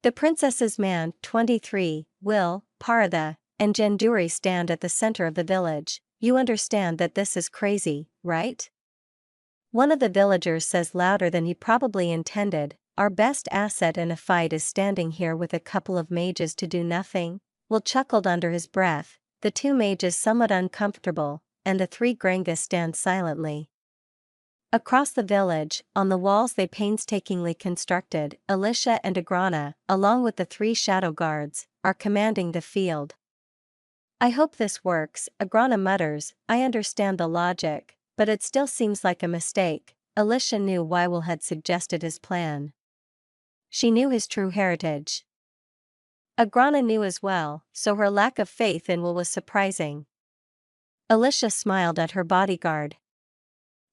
The princess's man, 23, Will, Paratha, and Jenduri stand at the center of the village. You understand that this is crazy, right? One of the villagers says louder than he probably intended, our best asset in a fight is standing here with a couple of mages to do nothing. Will chuckled under his breath, the two mages somewhat uncomfortable, and the three Grangas stand silently. Across the village, on the walls they painstakingly constructed, Alicia and Agrana, along with the three shadow guards, are commanding the field. I hope this works, Agrana mutters, I understand the logic, but it still seems like a mistake. Alicia knew why Will had suggested his plan. She knew his true heritage. Agrana knew as well, so her lack of faith in Will was surprising. Alicia smiled at her bodyguard.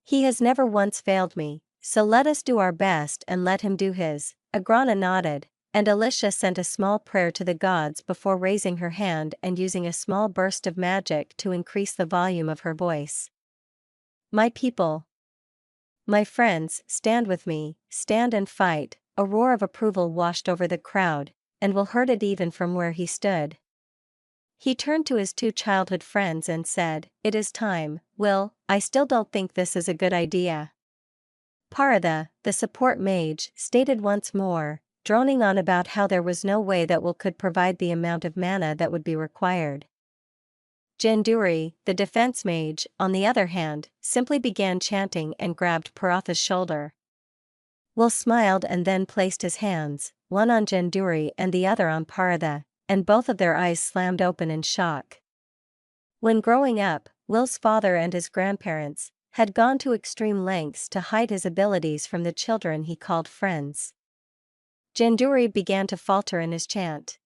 He has never once failed me, so let us do our best and let him do his. Agrana nodded, and Alicia sent a small prayer to the gods before raising her hand and using a small burst of magic to increase the volume of her voice. My people, my friends, stand with me, stand and fight. A roar of approval washed over the crowd, and Will heard it even from where he stood. He turned to his two childhood friends and said, it is time. Will, I still don't think this is a good idea. Paratha, the support mage, stated once more, droning on about how there was no way that Will could provide the amount of mana that would be required. Jenduri, the defense mage, on the other hand, simply began chanting and grabbed Paratha's shoulder. Will smiled and then placed his hands, one on Jenduri and the other on Paratha, and both of their eyes slammed open in shock. When growing up, Will's father and his grandparents had gone to extreme lengths to hide his abilities from the children he called friends. Jenduri began to falter in his chant.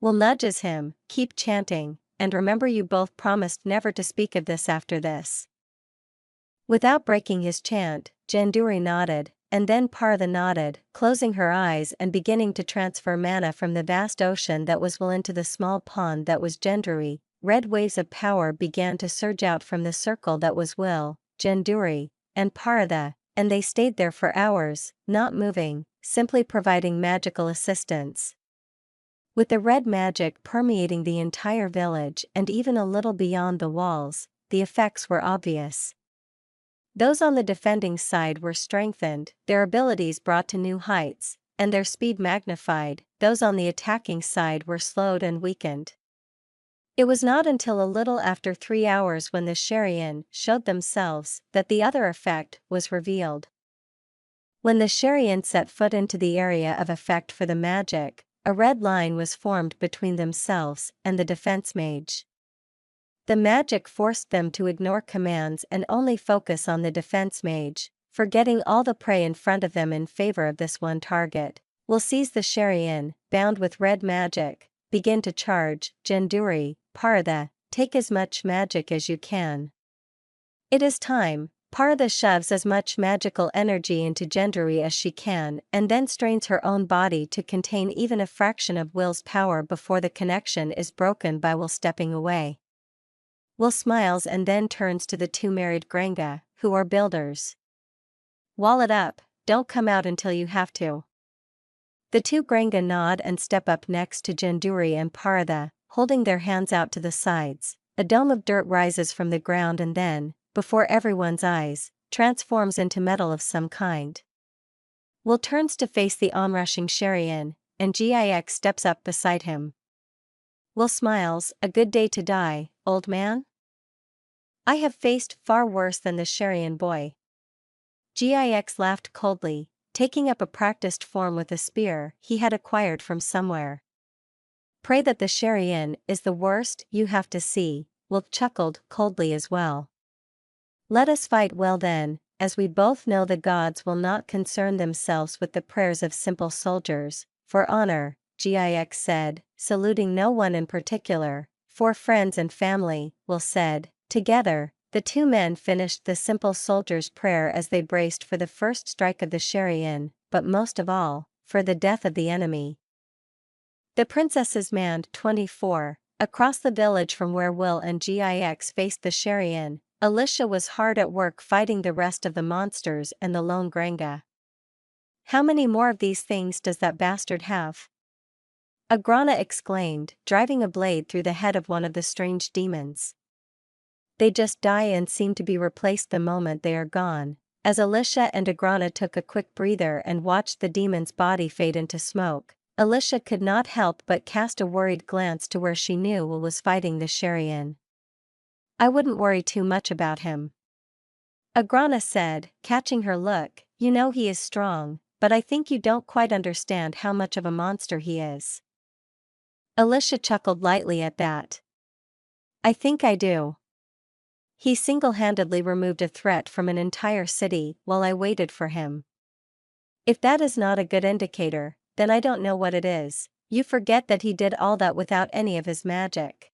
Will nudges him, keep chanting, and remember you both promised never to speak of this after this. Without breaking his chant, Jenduri nodded, and then Paratha nodded, closing her eyes and beginning to transfer mana from the vast ocean that was Will into the small pond that was Jenduri. Red waves of power began to surge out from the circle that was Will, Jenduri, and Paratha, and they stayed there for hours, not moving, simply providing magical assistance. With the red magic permeating the entire village and even a little beyond the walls, the effects were obvious. Those on the defending side were strengthened, their abilities brought to new heights, and their speed magnified. Those on the attacking side were slowed and weakened. It was not until a little after 3 hours when the Sherian showed themselves that the other effect was revealed. When the Sherian set foot into the area of effect for the magic, a red line was formed between themselves and the defense mage. The magic forced them to ignore commands and only focus on the defense mage, forgetting all the prey in front of them in favor of this one target. Will seize the Sherian, bound with red magic, begin to charge. Jenduri, Paratha, take as much magic as you can. It is time. Paratha shoves as much magical energy into Jenduri as she can and then strains her own body to contain even a fraction of Will's power before the connection is broken by Will stepping away. Will smiles and then turns to the two married Granga, who are builders. Wall it up, don't come out until you have to. The two Granga nod and step up next to Jenduri and Paratha, holding their hands out to the sides. A dome of dirt rises from the ground and then, before everyone's eyes, transforms into metal of some kind. Will turns to face the onrushing Sherian, and Gix steps up beside him. Will smiles, a good day to die, old man? I have faced far worse than the Sherian boy. Gix laughed coldly, taking up a practiced form with a spear he had acquired from somewhere. Pray that the Sherian is the worst you have to see. Will chuckled coldly as well. Let us fight well then, as we both know the gods will not concern themselves with the prayers of simple soldiers. For honor, Gix said, saluting no one in particular, for friends and family. Will said. Together, the two men finished the simple soldier's prayer as they braced for the first strike of the Sherian, but most of all, for the death of the enemy. The princess's man, 24, across the village from where Will and Gix faced the Sherian, Alicia was hard at work fighting the rest of the monsters and the lone Granga. How many more of these things does that bastard have? Akmedrah exclaimed, driving a blade through the head of one of the strange demons. They just die and seem to be replaced the moment they are gone. As Alicia and Akmedrah took a quick breather and watched the demon's body fade into smoke, Alicia could not help but cast a worried glance to where she knew Will was fighting the Sharian. I wouldn't worry too much about him, Akmedrah said, catching her look. You know he is strong, but I think you don't quite understand how much of a monster he is. Alicia chuckled lightly at that. I think I do. He single-handedly removed a threat from an entire city while I waited for him. If that is not a good indicator, then I don't know what it is. You forget that he did all that without any of his magic,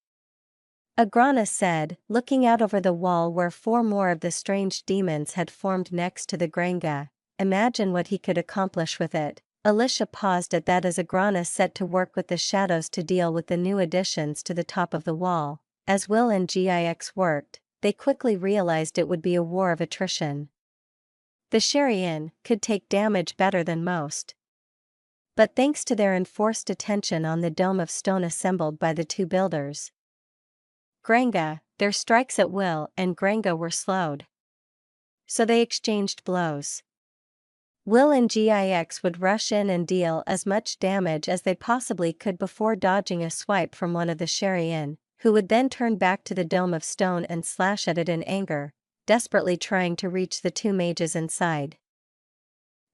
Akmedrah said, looking out over the wall where 4 more of the strange demons had formed next to the Granga. Imagine what he could accomplish with it. Alicia paused at that as Akmedrah set to work with the shadows to deal with the new additions to the top of the wall. As Will and Gix worked, they quickly realized it would be a war of attrition. The Sharian could take damage better than most, but thanks to their enforced attention on the dome of stone assembled by the 2 builders, Granga, their strikes at Will and Granga were slowed. So they exchanged blows. Will and Gix would rush in and deal as much damage as they possibly could before dodging a swipe from one of the Sharian, who would then turn back to the dome of stone and slash at it in anger, desperately trying to reach the 2 mages inside.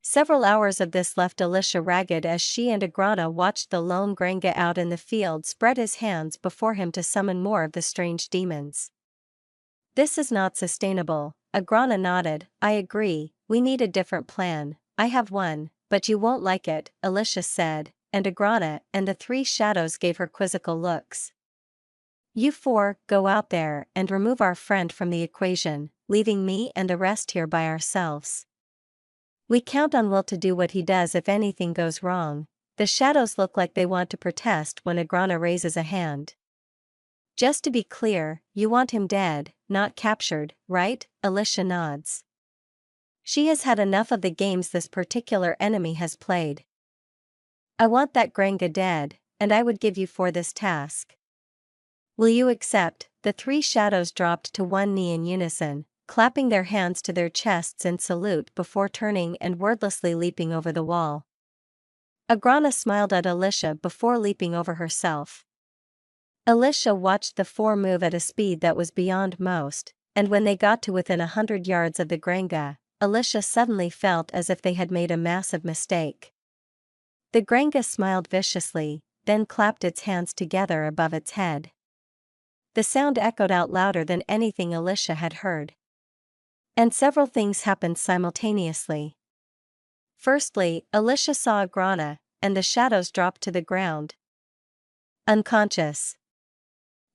Several hours of this left Alicia ragged as she and Akmedrah watched the lone Granga out in the field spread his hands before him to summon more of the strange demons. This is not sustainable, Akmedrah nodded. I agree, we need a different plan. I have one, but you won't like it, Alicia said, and Akmedrah and the 3 shadows gave her quizzical looks. You 4, go out there and remove our friend from the equation, leaving me and the rest here by ourselves. We count on Will to do what he does if anything goes wrong. The shadows look like they want to protest when Akmedrah raises a hand. Just to be clear, you want him dead, not captured, right? Alicia nods. She has had enough of the games this particular enemy has played. I want that Granga dead, and I would give you 4 this task. Will you accept? The 3 shadows dropped to one knee in unison, clapping their hands to their chests in salute before turning and wordlessly leaping over the wall. Akmedrah smiled at Alicia before leaping over herself. Alicia watched the 4 move at a speed that was beyond most, and when they got to within 100 yards of the Granga, Alicia suddenly felt as if they had made a massive mistake. The Granga smiled viciously, then clapped its hands together above its head. The sound echoed out louder than anything Alicia had heard. And several things happened simultaneously. Firstly, Alicia saw Akmedrah, and the shadows dropped to the ground, unconscious.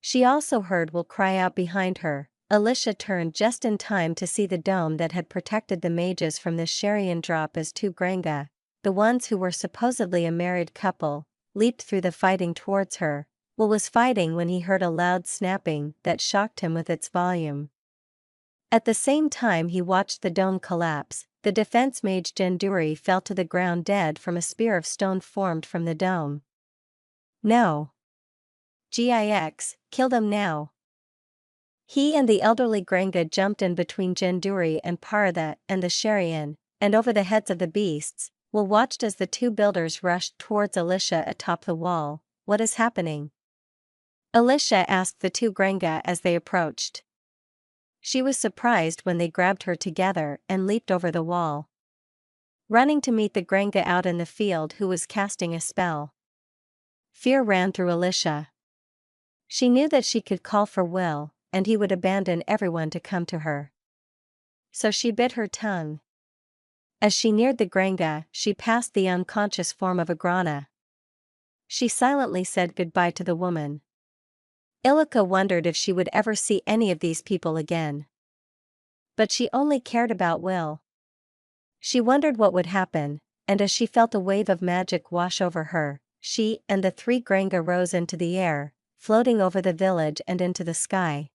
She also heard Will cry out behind her. Alicia turned just in time to see the dome that had protected the mages from the Sharian drop as 2 Granga, the ones who were supposedly a married couple, leaped through the fighting towards her. Will was fighting when he heard a loud snapping that shocked him with its volume. At the same time he watched the dome collapse. The defense mage Janduri fell to the ground dead from a spear of stone formed from the dome. No. Gix, kill them now. He and the elderly Granga jumped in between Janduri and Paratha and the Sharian, and over the heads of the beasts, Will watched as the 2 builders rushed towards Alicia atop the wall. What is happening? Alicia asked the 2 Granga as they approached. She was surprised when they grabbed her together and leaped over the wall, running to meet the Granga out in the field who was casting a spell. Fear ran through Alicia. She knew that she could call for Will, and he would abandon everyone to come to her. So she bit her tongue. As she neared the Granga, she passed the unconscious form of Akmedrah. She silently said goodbye to the woman. Ilika wondered if she would ever see any of these people again. But she only cared about Will. She wondered what would happen, and as she felt a wave of magic wash over her, she and the 3 Granga rose into the air, floating over the village and into the sky.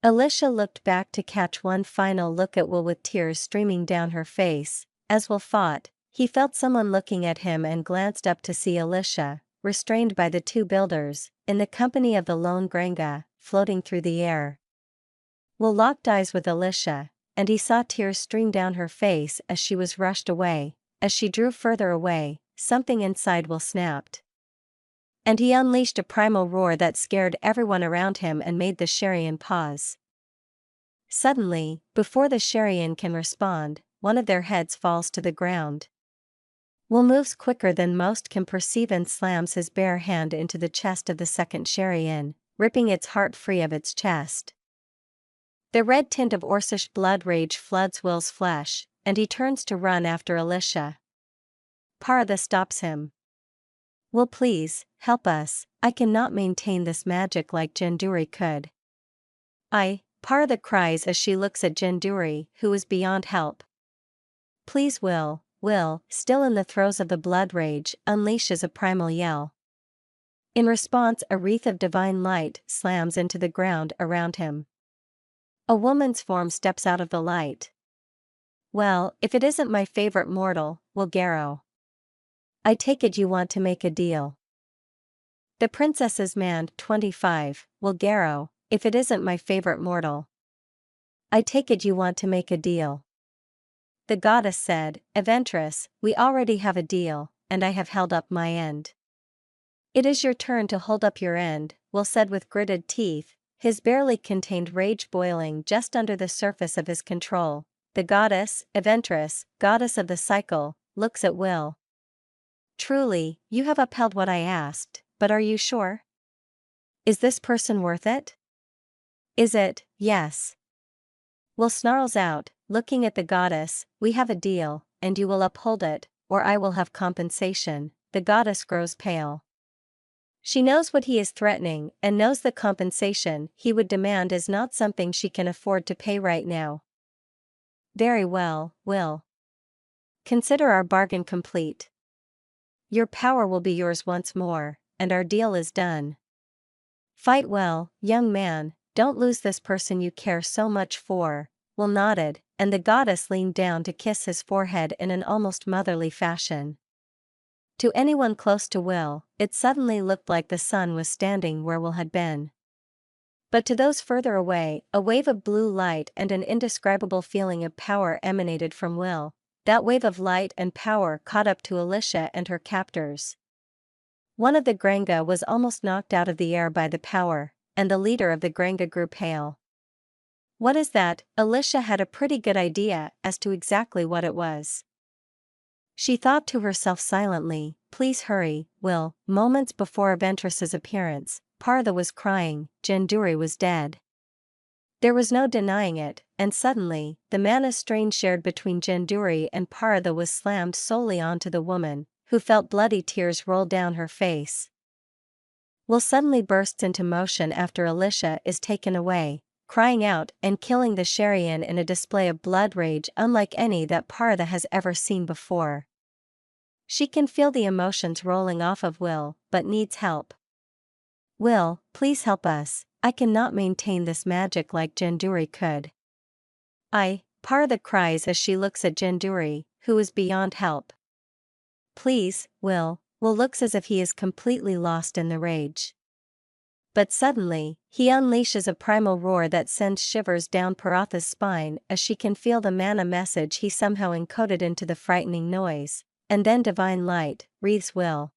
Alicia looked back to catch one final look at Will with tears streaming down her face. As Will fought, He felt someone looking at him and glanced up to see Alicia, restrained by the two builders, in the company of the lone Grenga, floating through the air. Will locked eyes with Alicia, and he saw tears stream down her face as she was rushed away. As she drew further away, something inside Will snapped. And he unleashed a primal roar that scared everyone around him and made the Sherian pause. Suddenly, before the Sherian can respond, one of their heads falls to the ground. Will moves quicker than most can perceive and slams his bare hand into the chest of the second Sherian, ripping its heart free of its chest. The red tint of Orcish blood rage floods Will's flesh, and he turns to run after Alicia. Paratha stops him. Will, please, help us, I cannot maintain this magic like Janduri could. Paratha cries as she looks at Janduri, who is beyond help. Please, Will, still in the throes of the blood rage, unleashes a primal yell. In response, a wreath of divine light slams into the ground around him. A woman's form steps out of the light. Well, if it isn't my favorite mortal, Will Garrow. I take it you want to make a deal. The princess's man, 25, Will Garrow, if it isn't my favorite mortal. I take it you want to make a deal. The goddess said, Aventress, we already have a deal, and I have held up my end. It is your turn to hold up your end, Will said with gritted teeth, his barely contained rage boiling just under the surface of his control. The goddess, Aventress, goddess of the cycle, looks at Will. Truly, you have upheld what I asked, but are you sure? Is this person worth it? Is it, yes? Will snarls out, looking at the goddess, we have a deal, and you will uphold it, or I will have compensation. The goddess grows pale. She knows what he is threatening, and knows the compensation he would demand is not something she can afford to pay right now. Very well, Will. Consider our bargain complete. Your power will be yours once more, and our deal is done. Fight well, young man, don't lose this person you care so much for. Will nodded, and the goddess leaned down to kiss his forehead in an almost motherly fashion. To anyone close to Will, it suddenly looked like the sun was standing where Will had been. But to those further away, a wave of blue light and an indescribable feeling of power emanated from Will. That wave of light and power caught up to Alicia and her captors. One of the Grenga was almost knocked out of the air by the power, and the leader of the Grenga grew pale. What is that? Alicia had a pretty good idea as to exactly what it was. She thought to herself silently, please hurry, Will. Moments before Aventress's appearance, Paratha was crying, Janduri was dead. There was no denying it, and suddenly, the mana strain shared between Janduri and Paratha was slammed solely onto the woman, who felt bloody tears roll down her face. Will suddenly bursts into motion after Alicia is taken away, crying out and killing the Sherian in a display of blood rage unlike any that Paratha has ever seen before. She can feel the emotions rolling off of Will, but needs help. Will, please help us, I cannot maintain this magic like Janduri could. Paratha cries as she looks at Janduri, who is beyond help. Please, Will looks as if he is completely lost in the rage. But suddenly, he unleashes a primal roar that sends shivers down Paratha's spine as she can feel the mana message he somehow encoded into the frightening noise, and then divine light wreathes Will.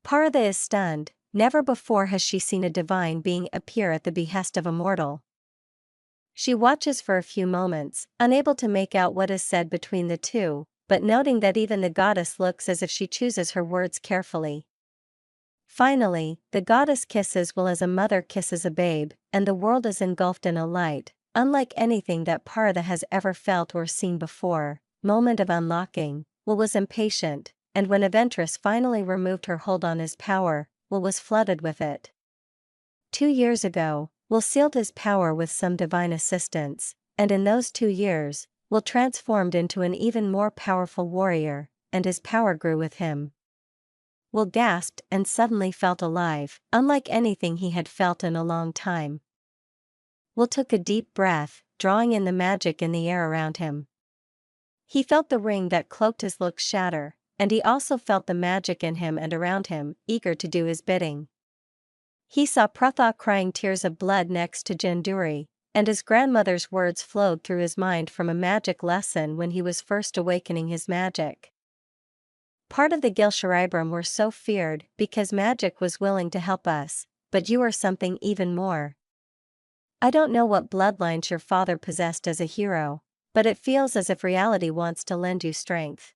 Paratha is stunned, never before has she seen a divine being appear at the behest of a mortal. She watches for a few moments, unable to make out what is said between the two, but noting that even the goddess looks as if she chooses her words carefully. Finally, the goddess kisses Will as a mother kisses a babe, and the world is engulfed in a light, unlike anything that Paratha has ever felt or seen before. Moment of unlocking, Will was impatient, and when Aventress finally removed her hold on his power, Will was flooded with it. 2 years ago, Will sealed his power with some divine assistance, and in those 2 years, Will transformed into an even more powerful warrior, and his power grew with him. Will gasped and suddenly felt alive, unlike anything he had felt in a long time. Will took a deep breath, drawing in the magic in the air around him. He felt the ring that cloaked his looks shatter, and he also felt the magic in him and around him, eager to do his bidding. He saw Pratha crying tears of blood next to Janduri, and his grandmother's words flowed through his mind from a magic lesson when he was first awakening his magic. Part of the Gilsharibram were so feared because magic was willing to help us, but you are something even more. I don't know what bloodlines your father possessed as a hero, but it feels as if reality wants to lend you strength.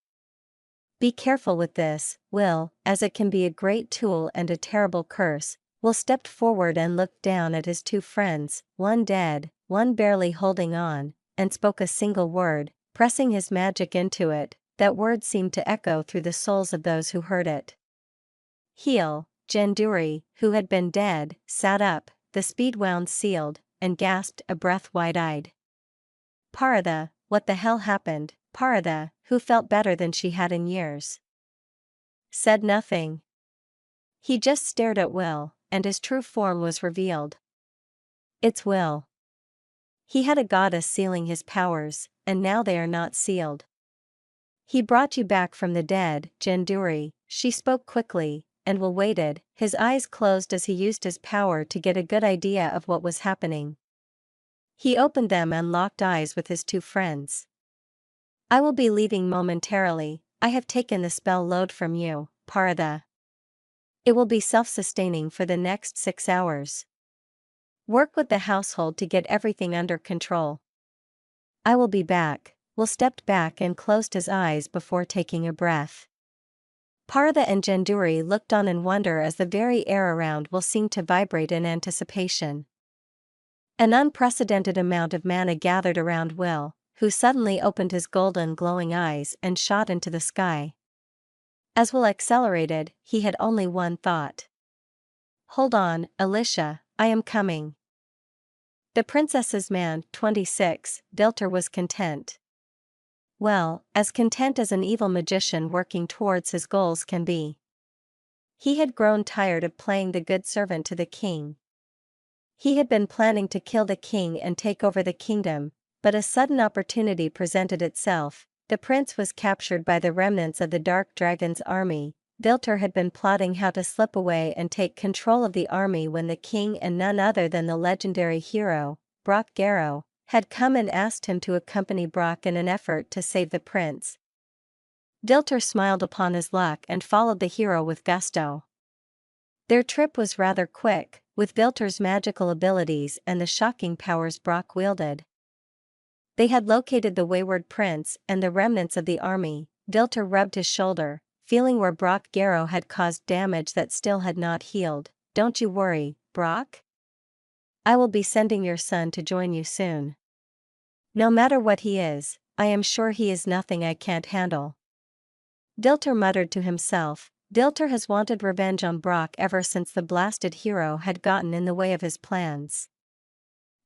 Be careful with this, Will, as it can be a great tool and a terrible curse. Will stepped forward and looked down at his two friends, one dead, one barely holding on, and spoke a single word, pressing his magic into it. That word seemed to echo through the souls of those who heard it. Heal. Janduri, who had been dead, sat up, the speed wound sealed, and gasped a breath wide-eyed. Paratha, what the hell happened? Paratha, who felt better than she had in years, said nothing. He just stared at Will, and his true form was revealed. It's Will. He had a goddess sealing his powers, and now they are not sealed. He brought you back from the dead, Janduri, she spoke quickly, and Will waited, his eyes closed as he used his power to get a good idea of what was happening. He opened them and locked eyes with his two friends. I will be leaving momentarily. I have taken the spell load from you, Paratha. It will be self-sustaining for the next 6 hours. Work with the household to get everything under control. I will be back. Will stepped back and closed his eyes before taking a breath. Paratha and Janduri looked on in wonder as the very air around Will seemed to vibrate in anticipation. An unprecedented amount of mana gathered around Will, who suddenly opened his golden glowing eyes and shot into the sky. As Will accelerated, he had only one thought. Hold on, Alicia, I am coming. The princess's man, 26, Vilter was content. Well, as content as an evil magician working towards his goals can be. He had grown tired of playing the good servant to the king. He had been planning to kill the king and take over the kingdom, but a sudden opportunity presented itself. The prince was captured by the remnants of the Dark Dragon's army. Vilter had been plotting how to slip away and take control of the army when the king and none other than the legendary hero, Brock Garrow, had come and asked him to accompany Brock in an effort to save the prince. Vilter smiled upon his luck and followed the hero with gusto. Their trip was rather quick, with Vilter's magical abilities and the shocking powers Brock wielded. They had located the wayward prince and the remnants of the army. Vilter rubbed his shoulder, feeling where Brock Garrow had caused damage that still had not healed. Don't you worry, Brock. I will be sending your son to join you soon. No matter what he is, I am sure he is nothing I can't handle. Vilter muttered to himself. Vilter has wanted revenge on Brock ever since the blasted hero had gotten in the way of his plans.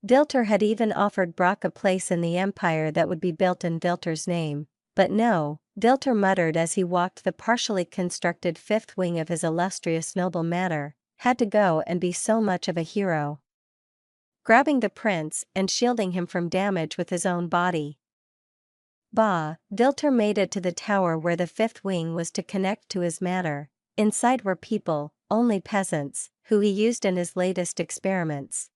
Vilter had even offered Brock a place in the empire that would be built in Vilter's name, but no, Vilter muttered as he walked the partially constructed fifth wing of his illustrious noble manor, had to go and be so much of a hero. Grabbing the prince and shielding him from damage with his own body. Bah, Vilter made it to the tower where the fifth wing was to connect to his manor. Inside were people, only peasants, who he used in his latest experiments.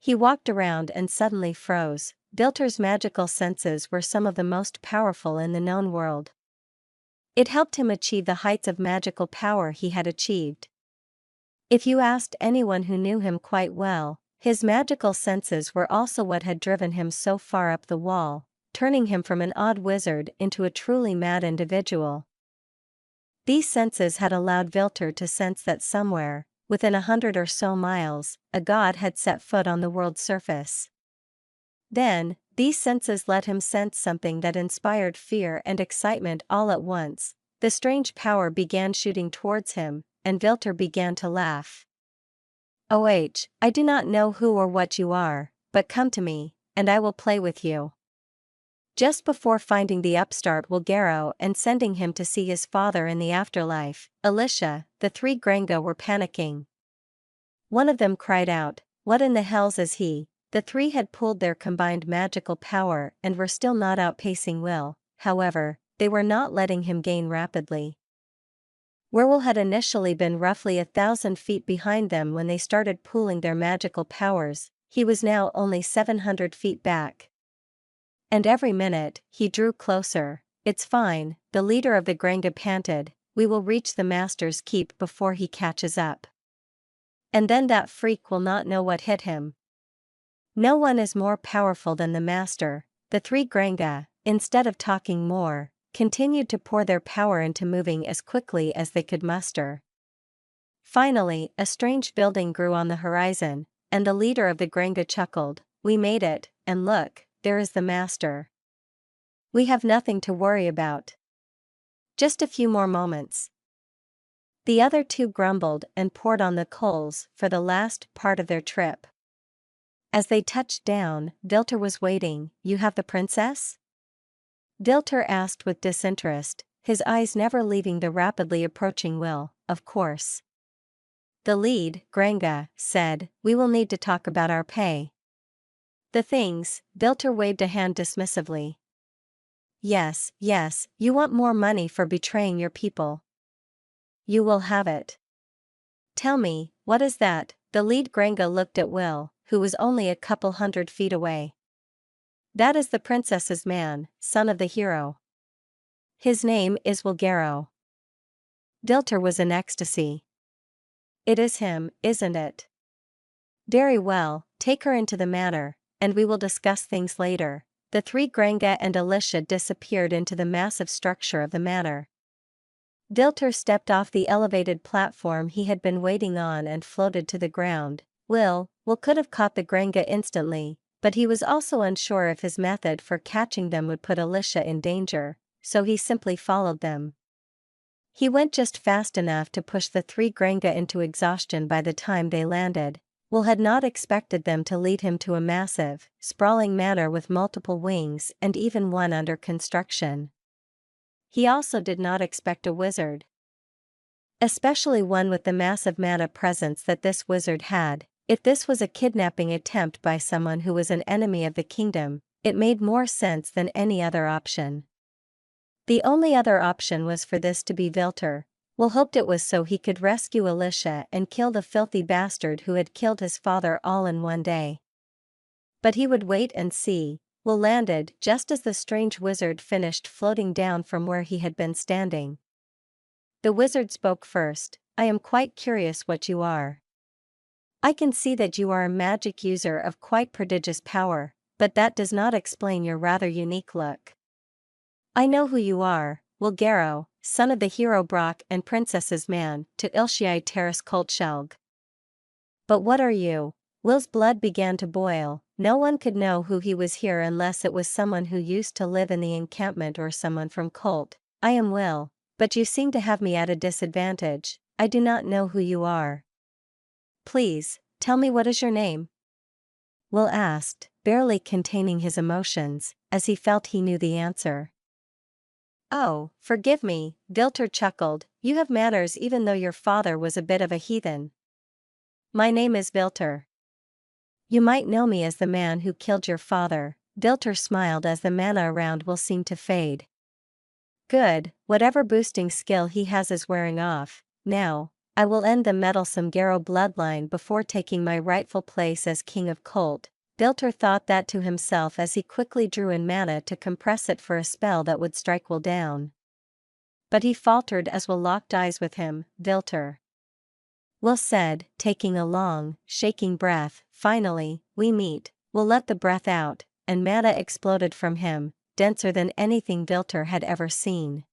He walked around and suddenly froze. Vilter's magical senses were some of the most powerful in the known world. It helped him achieve the heights of magical power he had achieved. If you asked anyone who knew him quite well, his magical senses were also what had driven him so far up the wall, turning him from an odd wizard into a truly mad individual. These senses had allowed Vilter to sense that somewhere, within 100 or so miles, a god had set foot on the world's surface. Then, these senses let him sense something that inspired fear and excitement all at once. The strange power began shooting towards him, and Vilter began to laugh. I do not know who or what you are, but come to me, and I will play with you. Just before finding the upstart Will Garrow and sending him to see his father in the afterlife, Alicia, the three Grenga were panicking. One of them cried out, "What in the hells is he?" The three had pooled their combined magical power and were still not outpacing Will. however, they were not letting him gain rapidly. Where Will had initially been roughly 1,000 feet behind them when they started pooling their magical powers, he was now only 700 feet back. And every minute, he drew closer. "It's fine," the leader of the Granga panted, "we will reach the Master's keep before he catches up. And then that freak will not know what hit him." No one is more powerful than the Master. The three Granga, instead of talking more, continued to pour their power into moving as quickly as they could muster. Finally, a strange building grew on the horizon, and the leader of the Granga chuckled, "We made it, and look, there is the Master. We have nothing to worry about. Just a few more moments." The other two grumbled and poured on the coals for the last part of their trip. As they touched down, Dilter was waiting. "You have the princess?" Dilter asked with disinterest, his eyes never leaving the rapidly approaching Will. "Of course." The lead, Granga, said, "We will need to talk about our pay." "The things," Dilter waved a hand dismissively. Yes, you want more money for betraying your people. You will have it." "Tell me, what is that?" The lead Granga looked at Will, who was only a couple 100 feet away. "That is the princess's man, son of the hero. His name is Wilgaro." Dilter was in ecstasy. "It is him, isn't it? Very well, take her into the manor, and we will discuss things later." The three Granga and Alicia disappeared into the massive structure of the manor. Dilter stepped off the elevated platform he had been waiting on and floated to the ground. Will could have caught the Granga instantly, but he was also unsure if his method for catching them would put Alicia in danger, so he simply followed them. He went just fast enough to push the three Granga into exhaustion by the time they landed. Will had not expected them to lead him to a massive, sprawling manor with multiple wings and even one under construction. He also did not expect a wizard. Especially one with the massive mana presence that this wizard had. If this was a kidnapping attempt by someone who was an enemy of the kingdom, it made more sense than any other option. The only other option was for this to be Vilter. Will hoped it was so he could rescue Alicia and kill the filthy bastard who had killed his father all in one day. But he would wait and see. Will landed just as the strange wizard finished floating down from where he had been standing. The wizard spoke first. "I am quite curious what you are. I can see that you are a magic user of quite prodigious power, but that does not explain your rather unique look. I know who you are, Wilgaro, son of the hero Brock and princess's man, to Ilshai Terrace Kultschelg. But what are you?" Will's blood began to boil. No one could know who he was here unless it was someone who used to live in the encampment or someone from Colt. "I am Will, but you seem to have me at a disadvantage. I do not know who you are." "Please, tell me, what is your name?" Will asked, barely containing his emotions, as he felt he knew the answer. "Oh, forgive me," Dilter chuckled, "you have manners even though your father was a bit of a heathen. My name is Vilter. You might know me as the man who killed your father." Dilter smiled as the mana around Will seemed to fade. "Good, whatever boosting skill he has is wearing off. Now, I will end the meddlesome Garo bloodline before taking my rightful place as king of Colt." Dilter thought that to himself as he quickly drew in mana to compress it for a spell that would strike Will down. But he faltered as Will locked eyes with him. "Dilter," Will said, taking a long, shaking breath. "Finally, we meet." Will let the breath out, and mana exploded from him, denser than anything Dilter had ever seen.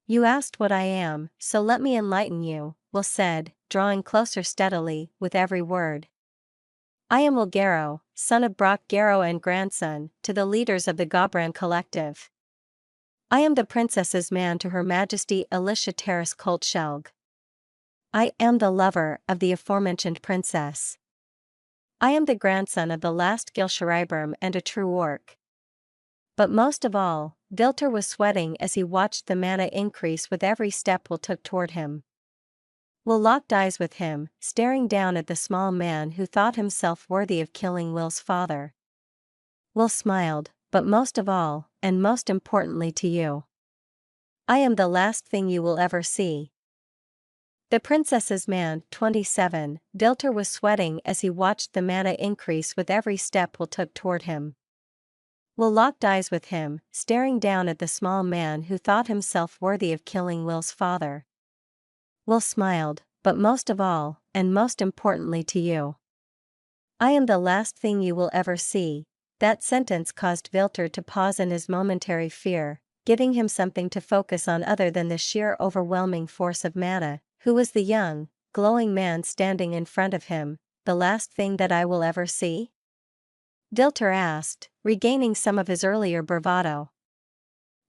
"You asked what I am, so let me enlighten you," Will said, drawing closer steadily, with every word. "I am Wilgaro, son of Brock Garo and grandson to the leaders of the Gobran Collective. I am the princess's man to Her Majesty Alicia Terrace Kultschelg. I am the lover of the aforementioned princess. I am the grandson of the last Gilshariberm and a true orc." But most of all, Dilter was sweating as he watched the mana increase with every step Will took toward him. Will locked eyes with him, staring down at the small man who thought himself worthy of killing Will's father. Will smiled. but most of all, and most importantly to you. I am the last thing you will ever see. The princess's man, 27, Dilter was sweating as he watched the mana increase with every step Will took toward him. Will locked eyes with him, staring down at the small man who thought himself worthy of killing Will's father. Will smiled, but most of all, and most importantly to you. I am the last thing you will ever see. That sentence caused Vilter to pause in his momentary fear, giving him something to focus on other than the sheer overwhelming force of mana. Who was the young, glowing man standing in front of him, the last thing that I will ever see? Dilter asked, regaining some of his earlier bravado.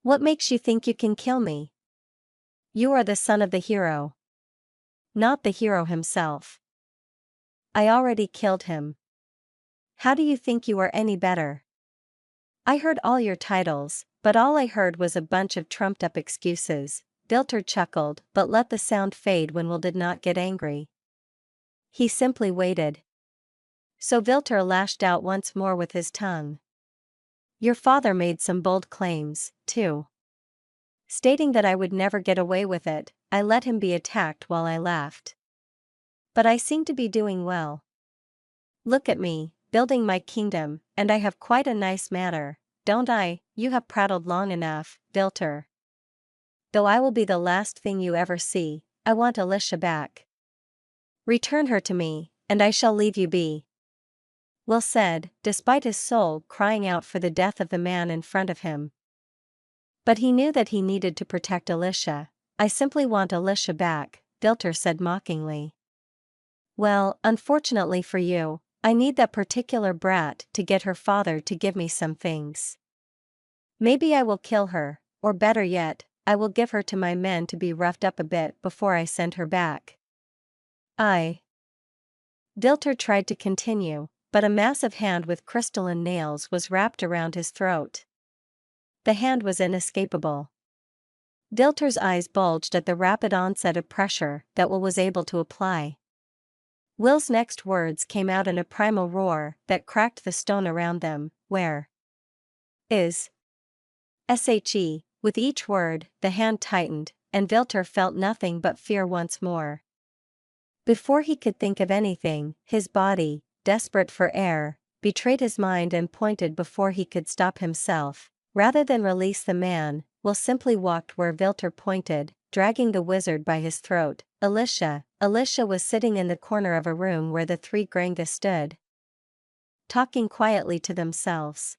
What makes you think you can kill me? You are the son of the hero. Not the hero himself. I already killed him. How do you think you are any better? I heard all your titles, but all I heard was a bunch of trumped-up excuses. Dilter chuckled, but let the sound fade when Will did not get angry. He simply waited. So Vilter lashed out once more with his tongue. Your father made some bold claims, too. Stating that I would never get away with it, I let him be attacked while I laughed. But I seem to be doing well. Look at me, building my kingdom, and I have quite a nice manner, don't I? You have prattled long enough, Vilter. Though I will be the last thing you ever see, I want Alicia back. Return her to me, and I shall leave you be. Will said, despite his soul crying out for the death of the man in front of him. But he knew that he needed to protect Alicia. I simply want Alicia back, Dilter said mockingly. Well, unfortunately for you, I need that particular brat to get her father to give me some things. Maybe I will kill her, or better yet, I will give her to my men to be roughed up a bit before I send her back. Dilter tried to continue, but a massive hand with crystalline nails was wrapped around his throat. The hand was inescapable. Dilter's eyes bulged at the rapid onset of pressure that Will was able to apply. Will's next words came out in a primal roar that cracked the stone around them. Where is SHE? With each word, the hand tightened, and Vilter felt nothing but fear once more. Before he could think of anything, his body, desperate for air, betrayed his mind and pointed before he could stop himself. Rather than release the man, Will simply walked where Vilter pointed, dragging the wizard by his throat. Alicia was sitting in the corner of a room where the three Grangas stood, talking quietly to themselves.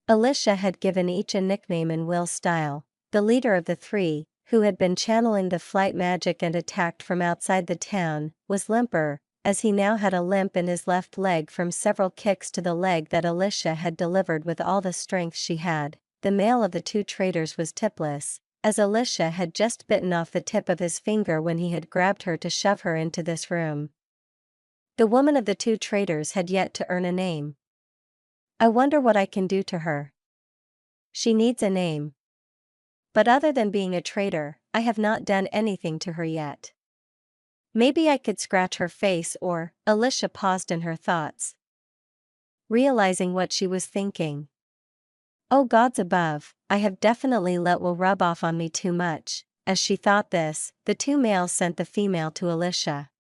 Alicia had given each a nickname in Will's style. The leader of the three, who had been channeling the flight magic and attacked from outside the town, was limper, as he now had a limp in his left leg from several kicks to the leg that Alicia had delivered with all the strength she had. The male of the two traitors was tipless, as Alicia had just bitten off the tip of his finger when he had grabbed her to shove her into this room. The woman of the two traitors had yet to earn a name. I wonder what I can do to her. She needs a name. But other than being a traitor, I have not done anything to her yet. Maybe I could scratch her face or. Alicia paused in her thoughts, realizing what she was thinking. Oh gods above, I have definitely let Will rub off on me too much. As she thought this, the two males sent the female to Alicia.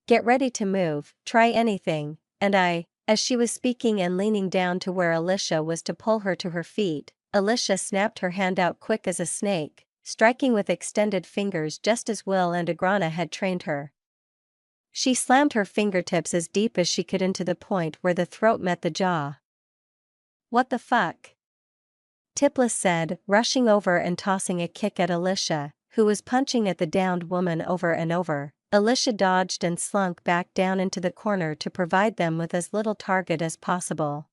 Get ready to move, try anything, and as she was speaking and leaning down to where Alicia was to pull her to her feet, Alicia snapped her hand out quick as a snake, striking with extended fingers just as Will and Agrana had trained her. She slammed her fingertips as deep as she could into the point where the throat met the jaw. What the fuck? Tipless said, rushing over and tossing a kick at Alicia, who was punching at the downed woman over and over. Alicia dodged and slunk back down into the corner to provide them with as little target as possible.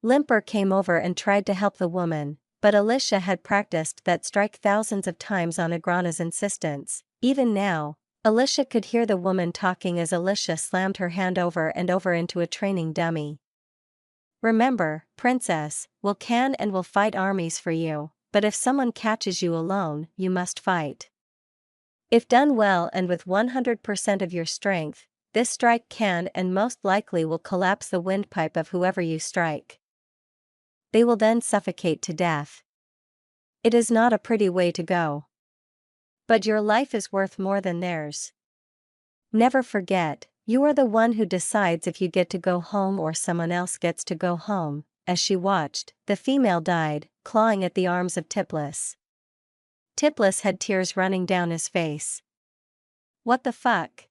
Limper came over and tried to help the woman, but Alicia had practiced that strike thousands of times on Agrana's insistence. Even now, Alicia could hear the woman talking as Alicia slammed her hand over and over into a training dummy. Remember, princess, Will can and will fight armies for you, but if someone catches you alone, you must fight. If done well and with 100% of your strength, this strike can and most likely will collapse the windpipe of whoever you strike. They will then suffocate to death. It is not a pretty way to go. But your life is worth more than theirs. Never forget, you are the one who decides if you get to go home or someone else gets to go home." As she watched, the female died, clawing at the arms of Tiflis. Tiflis had tears running down his face. "What the fuck?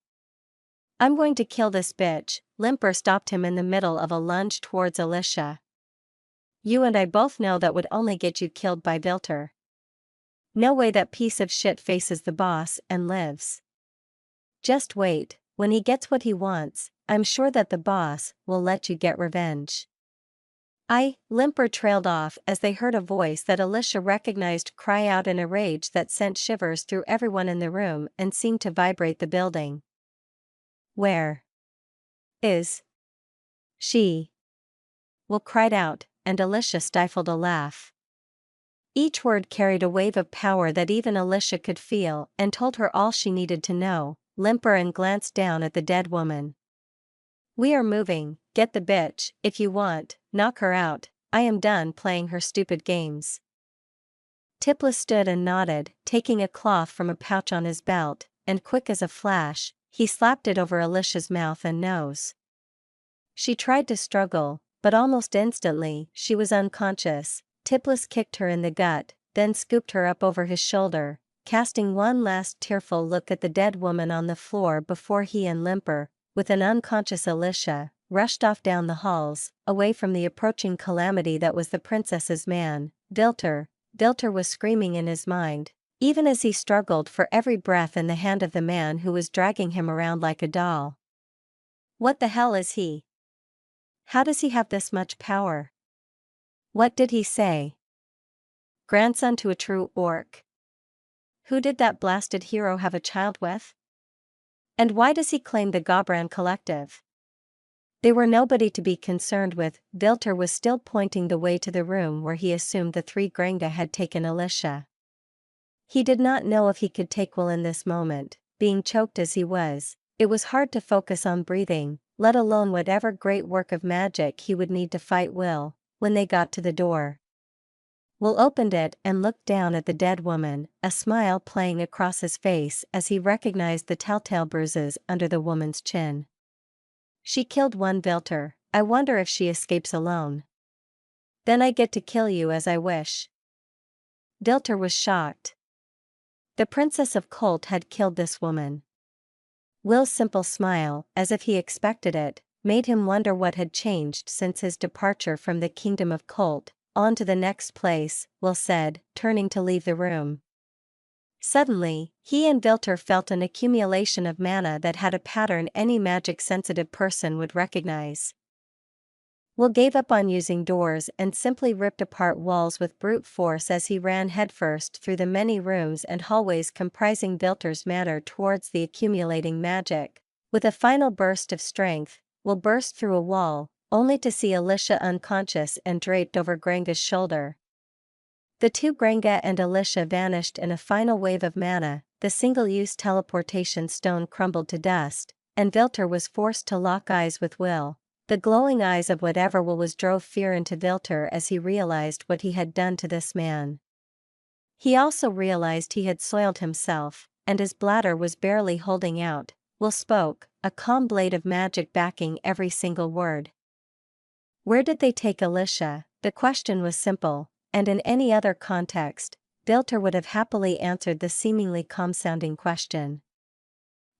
I'm going to kill this bitch." Limper stopped him in the middle of a lunge towards Alicia. "You and I both know that would only get you killed by Vilter. No way that piece of shit faces the boss and lives. Just wait, when he gets what he wants, I'm sure that the boss will let you get revenge." Limper trailed off as they heard a voice that Alicia recognized cry out in a rage that sent shivers through everyone in the room and seemed to vibrate the building. "Where is she?" Will cried out, and Alicia stifled a laugh. Each word carried a wave of power that even Alicia could feel and told her all she needed to know. Limper and glanced down at the dead woman. "We are moving, get the bitch, if you want, knock her out, I am done playing her stupid games." Tiflis stood and nodded, taking a cloth from a pouch on his belt, and quick as a flash, he slapped it over Alicia's mouth and nose. She tried to struggle, but almost instantly, she was unconscious. Tiflis kicked her in the gut, then scooped her up over his shoulder, casting one last tearful look at the dead woman on the floor before he and Limper, with an unconscious Alicia, rushed off down the halls, away from the approaching calamity that was the princess's man, Vilter. Vilter was screaming in his mind, even as he struggled for every breath in the hand of the man who was dragging him around like a doll. What the hell is he? How does he have this much power? What did he say? Grandson to a true orc. Who did that blasted hero have a child with? And why does he claim the Gobran Collective? They were nobody to be concerned with. Vilter was still pointing the way to the room where he assumed the three Grenga had taken Alicia. He did not know if he could take Will in this moment. Being choked as he was, it was hard to focus on breathing, let alone whatever great work of magic he would need to fight Will. When they got to the door, Will opened it and looked down at the dead woman, a smile playing across his face as he recognized the telltale bruises under the woman's chin. "She killed one Vilter, I wonder if she escapes alone. Then I get to kill you as I wish." Vilter was shocked. The Princess of Colt had killed this woman. Will's simple smile, as if he expected it, made him wonder what had changed since his departure from the kingdom of Colt. "On to the next place," Will said, turning to leave the room. Suddenly, he and Vilter felt an accumulation of mana that had a pattern any magic-sensitive person would recognize. Will gave up on using doors and simply ripped apart walls with brute force as he ran headfirst through the many rooms and hallways comprising Vilter's manor towards the accumulating magic. With a final burst of strength, Will burst through a wall, only to see Alicia unconscious and draped over Grenga's shoulder. The two Grenga and Alicia vanished in a final wave of mana, the single-use teleportation stone crumbled to dust, and Vilter was forced to lock eyes with Will. The glowing eyes of whatever Will was drove fear into Vilter as he realized what he had done to this man. He also realized he had soiled himself, and his bladder was barely holding out. Will spoke, a calm blade of magic backing every single word. Where did they take Alicia? The question was simple, and in any other context, Vilter would have happily answered the seemingly calm-sounding question.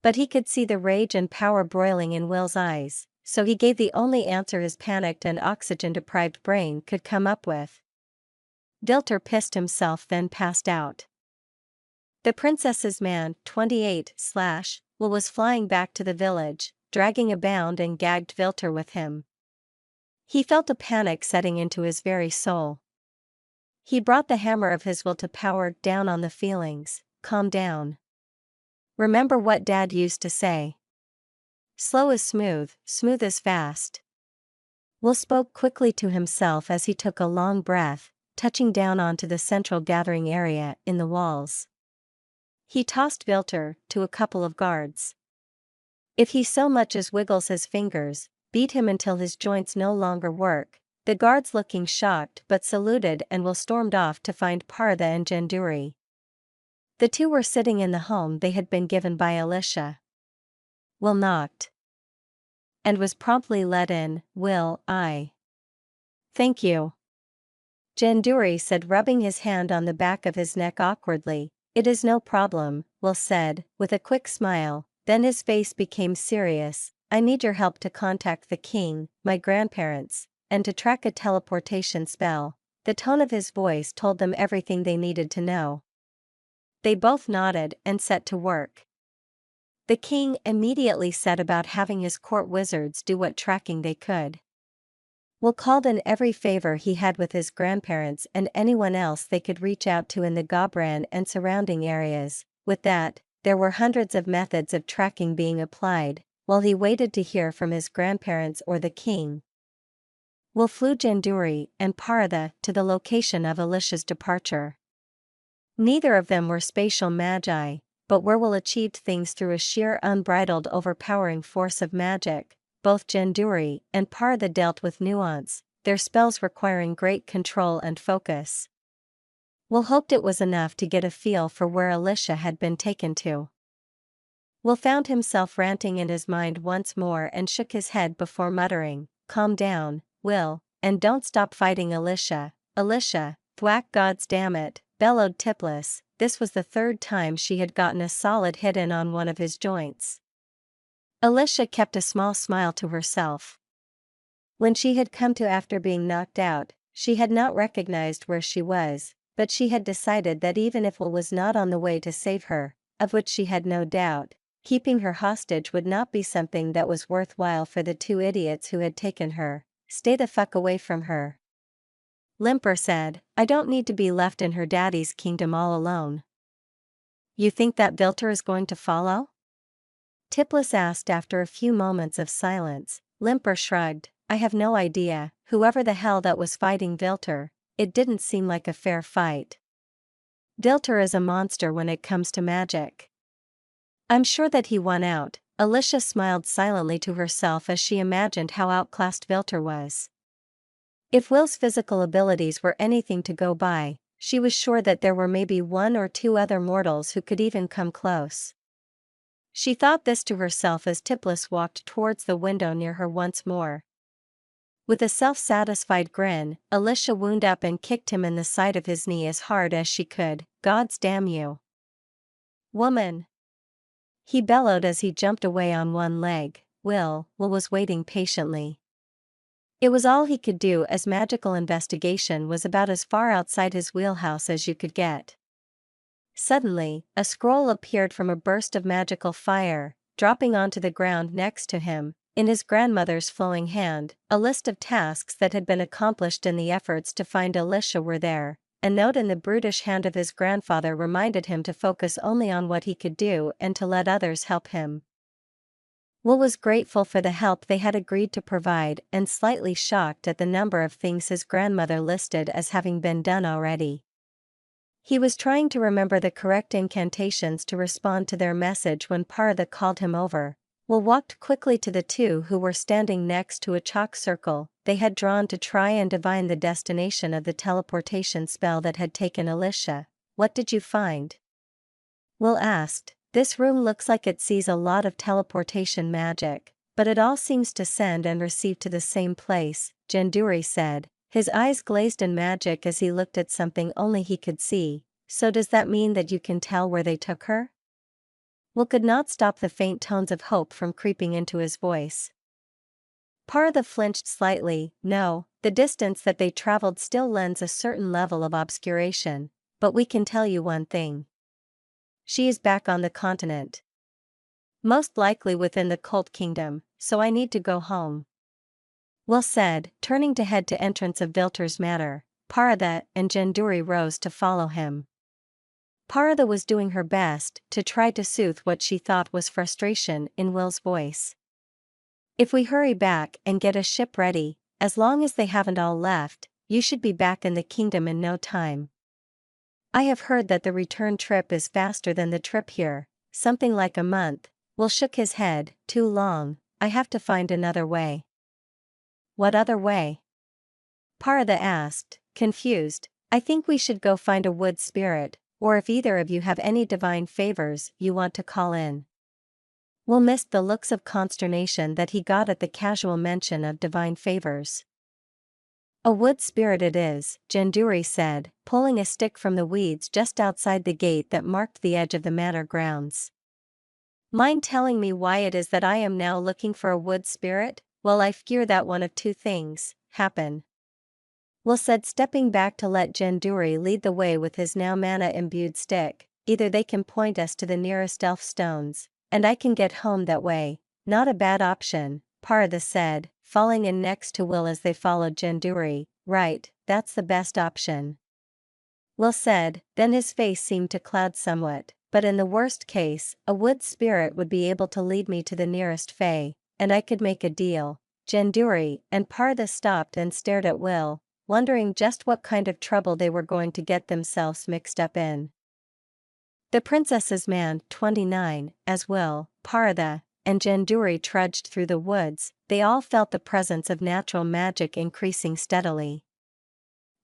But he could see the rage and power broiling in Will's eyes, so he gave the only answer his panicked and oxygen-deprived brain could come up with. Vilter pissed himself, then passed out. The princess's man, 28/Will, was flying back to the village, dragging a bound and gagged Vilter with him. He felt a panic setting into his very soul. He brought the hammer of his will to power down on the feelings. Calm down. Remember what Dad used to say. Slow is smooth, smooth is fast. Will spoke quickly to himself as he took a long breath, touching down onto the central gathering area in the walls. He tossed Vilter to a couple of guards. If he so much as wiggles his fingers, beat him until his joints no longer work, The guards looking shocked but saluted and Will stormed off to find Paratha and Janduri. The two were sitting in the home they had been given by Alicia. Will knocked. And was promptly let in. Will, Thank you. Janduri said, rubbing his hand on the back of his neck awkwardly. It is no problem, Will said, with a quick smile, then his face became serious. I need your help to contact the king, my grandparents, and to track a teleportation spell. The tone of his voice told them everything they needed to know. They both nodded and set to work. The king immediately set about having his court wizards do what tracking they could. Will called in every favor he had with his grandparents and anyone else they could reach out to in the Gobran and surrounding areas. With that, there were hundreds of methods of tracking being applied, while he waited to hear from his grandparents or the king. Will flew Janduri and Paratha to the location of Alicia's departure. Neither of them were spatial magi, but Will achieved things through a sheer unbridled overpowering force of magic. Both Janduri and Paratha dealt with nuance, their spells requiring great control and focus. Will hoped it was enough to get a feel for where Alicia had been taken to. Will found himself ranting in his mind once more and shook his head before muttering, "Calm down, Will, and don't stop fighting Alicia, Alicia, thwack gods damn it," bellowed Tipless. This was the third time she had gotten a solid hit in on one of his joints. Alicia kept a small smile to herself. When she had come to after being knocked out, she had not recognized where she was, but she had decided that even if Will was not on the way to save her, of which she had no doubt, keeping her hostage would not be something that was worthwhile for the two idiots who had taken her. Stay the fuck away from her. Limper said, I don't need to be left in her daddy's kingdom all alone. You think that Vilter is going to follow? Tipless asked after a few moments of silence. Limper shrugged, I have no idea, whoever the hell that was fighting Vilter, it didn't seem like a fair fight. Vilter is a monster when it comes to magic. I'm sure that he won out. Alicia smiled silently to herself as she imagined how outclassed Vilter was. If Will's physical abilities were anything to go by, she was sure that there were maybe one or two other mortals who could even come close. She thought this to herself as Tipless walked towards the window near her once more. With a self-satisfied grin, Alicia wound up and kicked him in the side of his knee as hard as she could. Gods damn you. Woman! He bellowed as he jumped away on one leg. Will was waiting patiently. It was all he could do as magical investigation was about as far outside his wheelhouse as you could get. Suddenly, a scroll appeared from a burst of magical fire, dropping onto the ground next to him. In his grandmother's flowing hand, a list of tasks that had been accomplished in the efforts to find Alicia were there. A note in the brutish hand of his grandfather reminded him to focus only on what he could do and to let others help him. Will was grateful for the help they had agreed to provide and slightly shocked at the number of things his grandmother listed as having been done already. He was trying to remember the correct incantations to respond to their message when Paratha called him over. Will walked quickly to the two who were standing next to a chalk circle they had drawn to try and divine the destination of the teleportation spell that had taken Alicia. What did you find? Will asked. This room looks like it sees a lot of teleportation magic, but it all seems to send and receive to the same place, Janduri said. His eyes glazed in magic as he looked at something only he could see. So does that mean that you can tell where they took her? Will could not stop the faint tones of hope from creeping into his voice. Paratha flinched slightly. No, the distance that they traveled still lends a certain level of obscuration, but we can tell you one thing. She is back on the continent. Most likely within the Cult Kingdom, so I need to go home. Will said, turning to head to entrance of Vilter's manor. Paratha and Janduri rose to follow him. Paratha was doing her best to try to soothe what she thought was frustration in Will's voice. If we hurry back and get a ship ready, as long as they haven't all left, you should be back in the kingdom in no time. I have heard that the return trip is faster than the trip here, something like a month. Will shook his head. Too long, I have to find another way. What other way? Parada asked, confused. I think we should go find a wood spirit, or if either of you have any divine favors you want to call in. Will missed the looks of consternation that he got at the casual mention of divine favors. A wood spirit it is, Janduri said, pulling a stick from the weeds just outside the gate that marked the edge of the manor grounds. Mind telling me why it is that I am now looking for a wood spirit? Well, I fear that one of two things happen. Will said, stepping back to let Janduri lead the way with his now mana-imbued stick. Either they can point us to the nearest elf stones, and I can get home that way. Not a bad option, Parada said, falling in next to Will as they followed Janduri. Right, that's the best option. Will said, then his face seemed to cloud somewhat, but in the worst case, a wood spirit would be able to lead me to the nearest fae, and I could make a deal. Janduri and Parada stopped and stared at Will, wondering just what kind of trouble they were going to get themselves mixed up in. The princess's man, 29, as Will, Parada, and Janduri trudged through the woods, they all felt the presence of natural magic increasing steadily.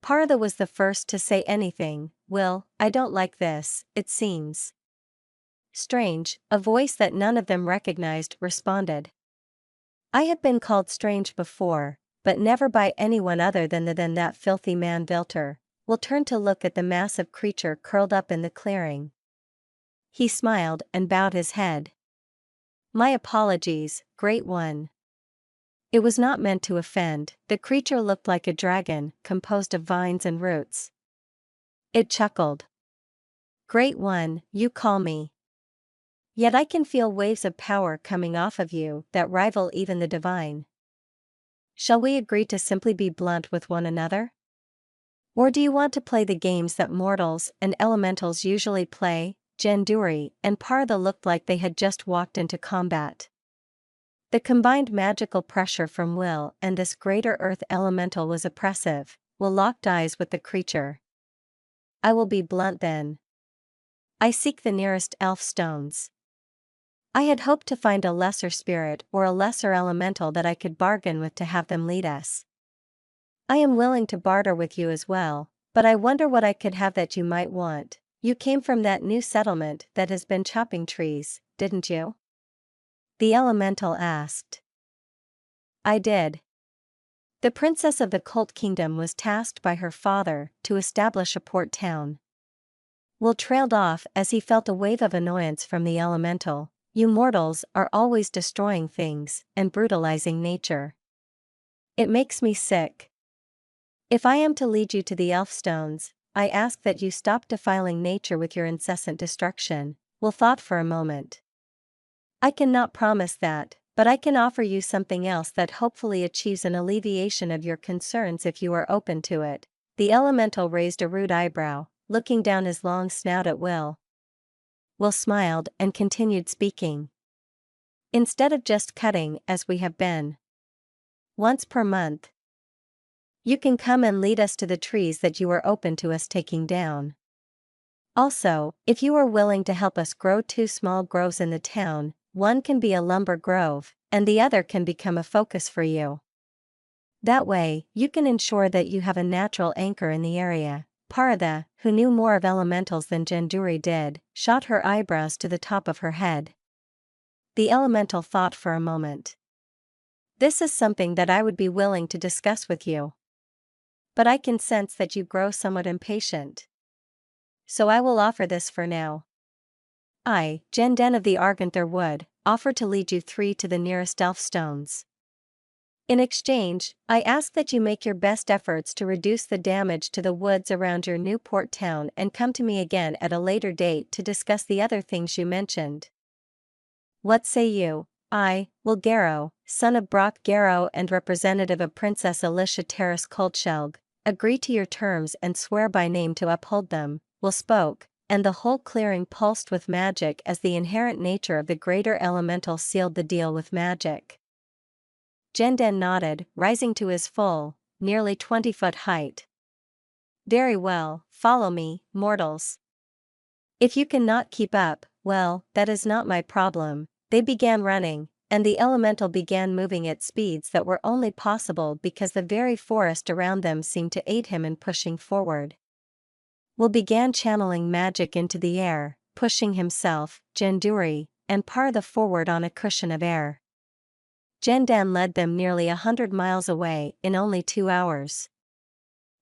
Parada was the first to say anything. Will, I don't like this, it seems strange, a voice that none of them recognized responded. I have been called strange before, but never by anyone other than that filthy man Vilter. Will turned to look at the massive creature curled up in the clearing. He smiled and bowed his head. My apologies, Great One. It was not meant to offend. The creature looked like a dragon, composed of vines and roots. It chuckled. Great One, you call me. Yet I can feel waves of power coming off of you that rival even the divine. Shall we agree to simply be blunt with one another? Or do you want to play the games that mortals and elementals usually play? Janduri and Parada looked like they had just walked into combat. The combined magical pressure from Will and this greater earth elemental was oppressive. Will locked eyes with the creature. I will be blunt then. I seek the nearest elf stones. I had hoped to find a lesser spirit or a lesser elemental that I could bargain with to have them lead us. I am willing to barter with you as well, but I wonder what I could have that you might want. You came from that new settlement that has been chopping trees, didn't you? The elemental asked. I did. The princess of the Cult Kingdom was tasked by her father to establish a port town. Will trailed off as he felt a wave of annoyance from the elemental. You mortals are always destroying things and brutalizing nature. It makes me sick. If I am to lead you to the elf stones, I ask that you stop defiling nature with your incessant destruction. Will thought for a moment. I cannot promise that, but I can offer you something else that hopefully achieves an alleviation of your concerns if you are open to it. The elemental raised a rude eyebrow, looking down his long snout at Will. Will smiled and continued speaking. Instead of just cutting as we have been. Once per month. You can come and lead us to the trees that you are open to us taking down. Also, if you are willing to help us grow 2 small groves in the town, one can be a lumber grove, and the other can become a focus for you. That way, you can ensure that you have a natural anchor in the area. Parada, who knew more of elementals than Janduri did, shot her eyebrows to the top of her head. The elemental thought for a moment. This is something that I would be willing to discuss with you. But I can sense that you grow somewhat impatient. So I will offer this for now. I, Janden of the Arganther Wood, offer to lead you 3 to the nearest elf stones. In exchange, I ask that you make your best efforts to reduce the damage to the woods around your new port town and come to me again at a later date to discuss the other things you mentioned. What say you? I, Will Garrow, son of Brock Garrow and representative of Princess Alicia Terrace Coldshell, agree to your terms and swear by name to uphold them. Will spoke, and the whole clearing pulsed with magic as the inherent nature of the greater elemental sealed the deal with magic. Jenden nodded, rising to his full, nearly 20-foot height. Very well, follow me, mortals. If you cannot keep up, well, that is not my problem. They began running, and the elemental began moving at speeds that were only possible because the very forest around them seemed to aid him in pushing forward. Will began channeling magic into the air, pushing himself, Janduri, and Partha forward on a cushion of air. Jandan led them nearly 100 miles away in only 2 hours.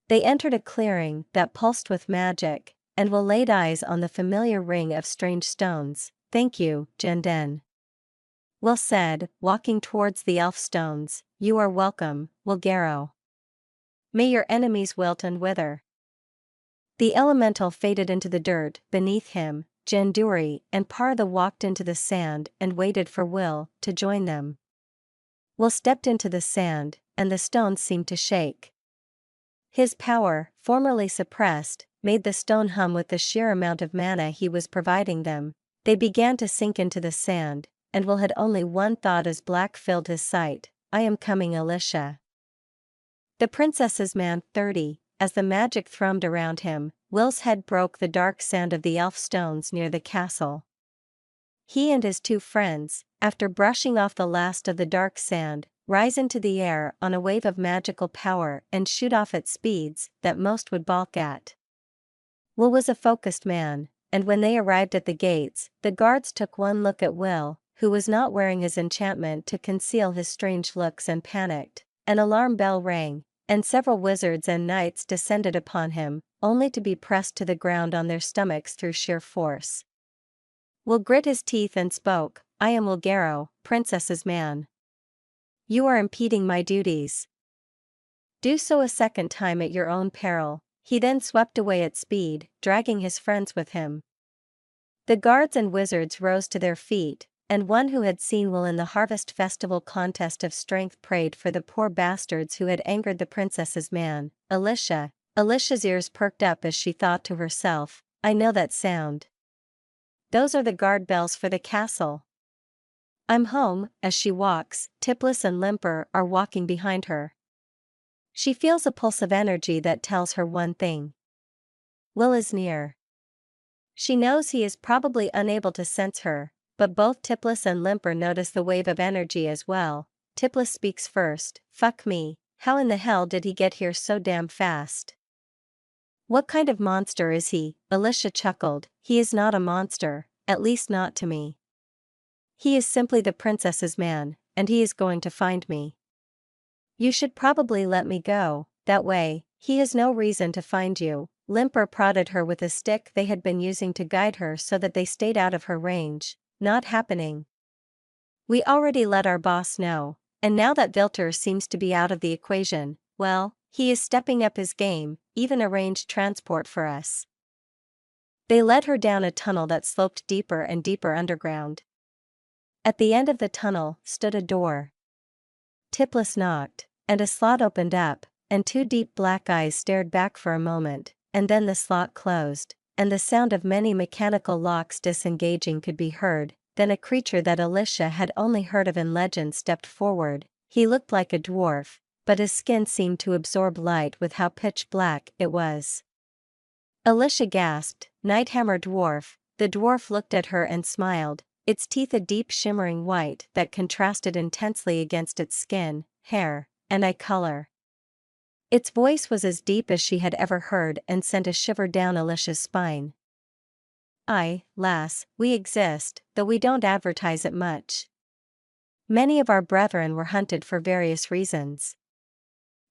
They entered a clearing that pulsed with magic, and Will laid eyes on the familiar ring of strange stones. "Thank you, Jandan," Will said, walking towards the elf stones. "You are welcome, Wilgaro. May your enemies wilt and wither." The elemental faded into the dirt beneath him. Janduri and Partha walked into the sand and waited for Will to join them. Will stepped into the sand, and the stones seemed to shake. His power, formerly suppressed, made the stone hum with the sheer amount of mana he was providing them. They began to sink into the sand, and Will had only one thought as black filled his sight: "I am coming, Alicia." The princess's man 30, as the magic thrummed around him, Will's head broke the dark sand of the elf stones near the castle. He and his 2 friends, after brushing off the last of the dark sand, rise into the air on a wave of magical power and shoot off at speeds that most would balk at. Will was a focused man, and when they arrived at the gates, the guards took one look at Will, who was not wearing his enchantment to conceal his strange looks, and panicked. An alarm bell rang, and several wizards and knights descended upon him, only to be pressed to the ground on their stomachs through sheer force. Will grit his teeth and spoke, "I am Wilgaro, princess's man. You are impeding my duties. Do so a second time at your own peril." He then swept away at speed, dragging his friends with him. The guards and wizards rose to their feet, and one who had seen Will in the harvest festival contest of strength prayed for the poor bastards who had angered the princess's man, Alicia. Alicia's ears perked up as she thought to herself, "I know that sound. Those are the guard bells for the castle. I'm home." As she walks, Tipless and Limper are walking behind her. She feels a pulse of energy that tells her one thing: Will is near. She knows he is probably unable to sense her, but both Tipless and Limper notice the wave of energy as well. Tipless speaks first, "Fuck me, how in the hell did he get here so damn fast? What kind of monster is he?" Alicia chuckled. "He is not a monster, at least not to me. He is simply the princess's man, and he is going to find me. You should probably let me go, that way, he has no reason to find you." Limper prodded her with a stick they had been using to guide her so that they stayed out of her range. "Not happening. We already let our boss know, and now that Vilter seems to be out of the equation, well, he is stepping up his game, even arranged transport for us." They led her down a tunnel that sloped deeper and deeper underground. At the end of the tunnel stood a door. Tipless knocked, and a slot opened up, and 2 deep black eyes stared back for a moment, and then the slot closed, and the sound of many mechanical locks disengaging could be heard. Then a creature that Alicia had only heard of in legend stepped forward. He looked like a dwarf, but his skin seemed to absorb light with how pitch black it was. Alicia gasped, "Nighthammer dwarf." The dwarf looked at her and smiled, its teeth a deep shimmering white that contrasted intensely against its skin, hair, and eye color. Its voice was as deep as she had ever heard and sent a shiver down Alicia's spine. "Aye, lass, we exist, though we don't advertise it much. Many of our brethren were hunted for various reasons.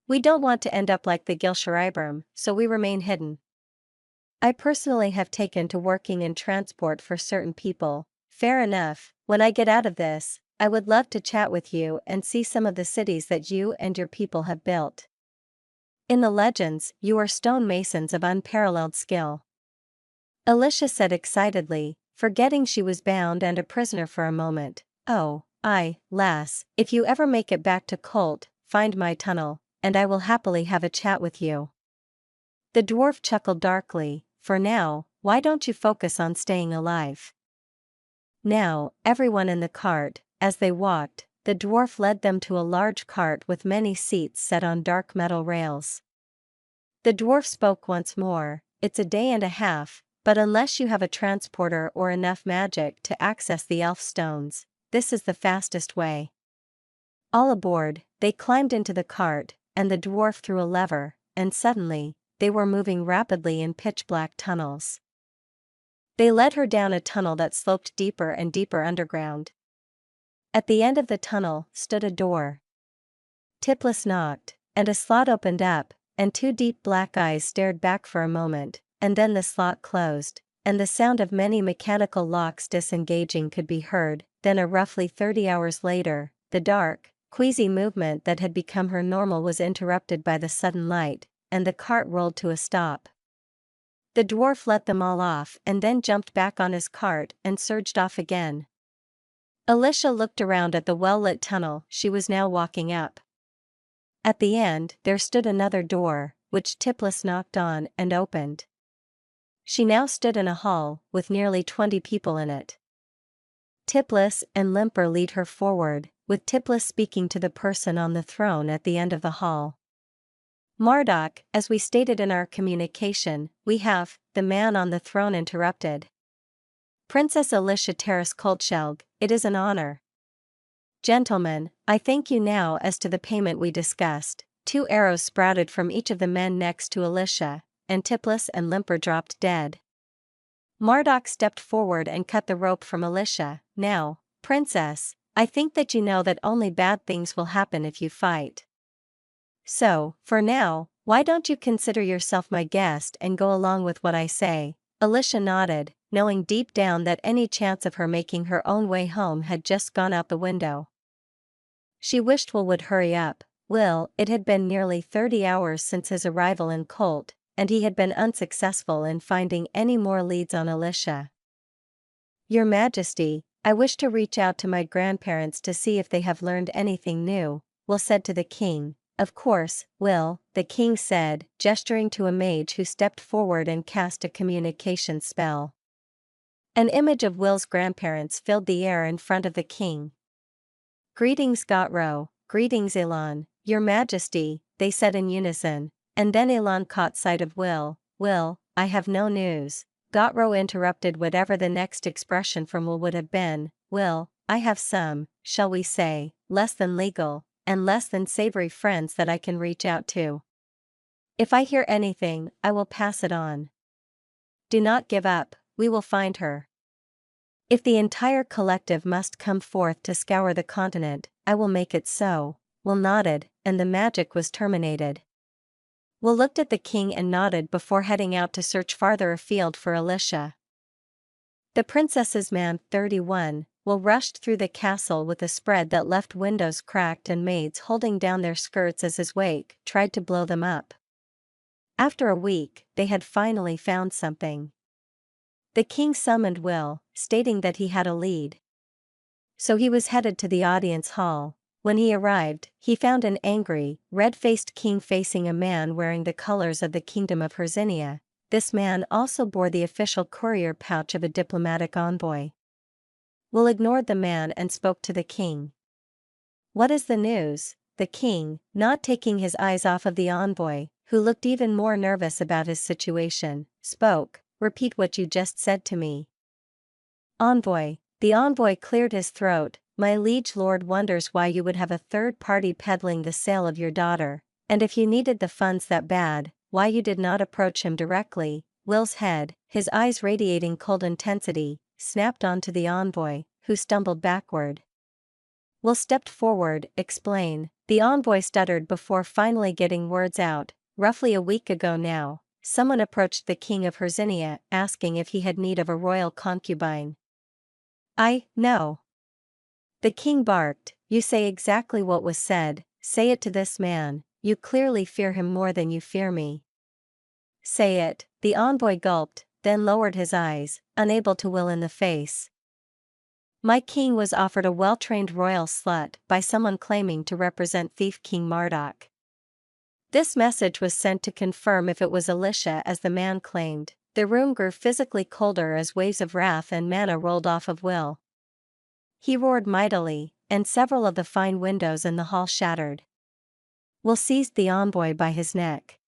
We don't want to end up like the Gilsharibrm, so we remain hidden. I personally have taken to working in transport for certain people." "Fair enough. When I get out of this, I would love to chat with you and see some of the cities that you and your people have built. In the legends, you are stonemasons of unparalleled skill." Alicia said excitedly, forgetting she was bound and a prisoner for a moment. "Oh, aye, lass, if you ever make it back to Colt, find my tunnel, and I will happily have a chat with you." The dwarf chuckled darkly. "For now, why don't you focus on staying alive?" Now, everyone in the cart, as they walked, the dwarf led them to a large cart with many seats set on dark metal rails. The dwarf spoke once more, "It's a day and a half, but unless you have a transporter or enough magic to access the elf stones, this is the fastest way." All aboard, they climbed into the cart, and the dwarf threw a lever, and suddenly, they were moving rapidly in pitch-black tunnels. They led her down a tunnel that sloped deeper and deeper underground. At the end of the tunnel stood a door. Tipless knocked, and a slot opened up, and two deep black eyes stared back for a moment, and then the slot closed, and the sound of many mechanical locks disengaging could be heard. Then, roughly 30 hours later, the dark, queasy movement that had become her normal was interrupted by the sudden light, and the cart rolled to a stop. The dwarf let them all off and then jumped back on his cart and surged off again. Alicia looked around at the well-lit tunnel she was now walking up. At the end there stood another door, which Tipless knocked on and opened. She now stood in a hall with nearly 20 people in it. Tipless and Limper lead her forward, with Tipless speaking to the person on the throne at the end of the hall. "Marduk, as we stated in our communication, we have," the man on the throne interrupted. "Princess Alicia Terrace Coltschelg, it is an honor." "Gentlemen, I thank you now. As to the payment we discussed." 2 arrows sprouted from each of the men next to Alicia, and Tipless and Limper dropped dead. Marduk stepped forward and cut the rope from Alicia. "Now, Princess, I think that you know that only bad things will happen if you fight. So, for now, why don't you consider yourself my guest and go along with what I say?" Alicia nodded, knowing deep down that any chance of her making her own way home had just gone out the window. She wished Will would hurry up. It had been nearly 30 hours since his arrival in Colt, and he had been unsuccessful in finding any more leads on Alicia. "Your Majesty, I wish to reach out to my grandparents to see if they have learned anything new," Will said to the king. "Of course, Will," the king said, gesturing to a mage who stepped forward and cast a communication spell. An image of Will's grandparents filled the air in front of the king. "Greetings Gotrow, greetings Elon, your Majesty," they said in unison, and then Elon caught sight of Will. "Will, I have no news." Gotrow interrupted whatever the next expression from Will would have been. "Will, I have some, shall we say, less than legal, and less than savory friends that I can reach out to. If I hear anything, I will pass it on. Do not give up, we will find her. If the entire collective must come forth to scour the continent, I will make it so." Will nodded, and the magic was terminated. Will looked at the king and nodded before heading out to search farther afield for Alicia. The princess's man 31, Will rushed through the castle with a spread that left windows cracked and maids holding down their skirts as his wake tried to blow them up. After a week, they had finally found something. The king summoned Will, stating that he had a lead. So he was headed to the audience hall. When he arrived, he found an angry, red-faced king facing a man wearing the colors of the kingdom of Herzinia. This man also bore the official courier pouch of a diplomatic envoy. Will ignored the man and spoke to the king. "What is the news?" The king, not taking his eyes off of the envoy, who looked even more nervous about his situation, spoke. "Repeat what you just said to me." "Envoy." The envoy cleared his throat. "My liege lord wonders why you would have a third party peddling the sale of your daughter, and if you needed the funds that bad, why you did not approach him directly." Will's head, his eyes radiating cold intensity, snapped onto the envoy, who stumbled backward. Will stepped forward. "Explain." The envoy stuttered before finally getting words out. "Roughly a week ago now, someone approached the king of Herzinia asking if he had need of a royal concubine." No. The king barked. "You say exactly what was said, say it to this man, you clearly fear him more than you fear me." "Say it." The envoy gulped, then lowered his eyes, unable to Will in the face. "My king was offered a well-trained royal slut by someone claiming to represent thief King Marduk. This message was sent to confirm if it was Alicia as the man claimed." The room grew physically colder as waves of wrath and mana rolled off of Will. He roared mightily, and several of the fine windows in the hall shattered. Will seized the envoy by his neck.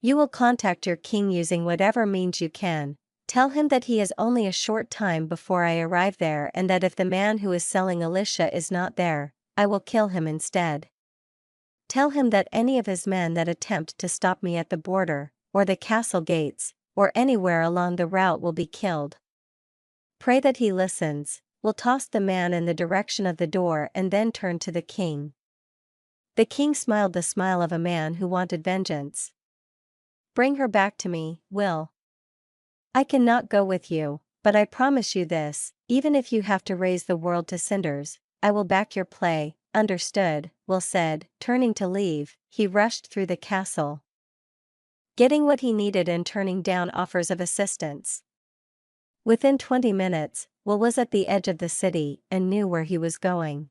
"You will contact your king using whatever means you can. Tell him that he has only a short time before I arrive there, and that if the man who is selling Alicia is not there, I will kill him instead. Tell him that any of his men that attempt to stop me at the border, or the castle gates, or anywhere along the route will be killed. Pray that he listens. Will toss the man in the direction of the door and then turn to the king. The king smiled the smile of a man who wanted vengeance. Bring her back to me, Will. I cannot go with you, but I promise you this, even if you have to raise the world to cinders, I will back your play. Understood, Will said. Turning to leave, he rushed through the castle, getting what he needed and turning down offers of assistance. Within 20 minutes, Will was at the edge of the city and knew where he was going.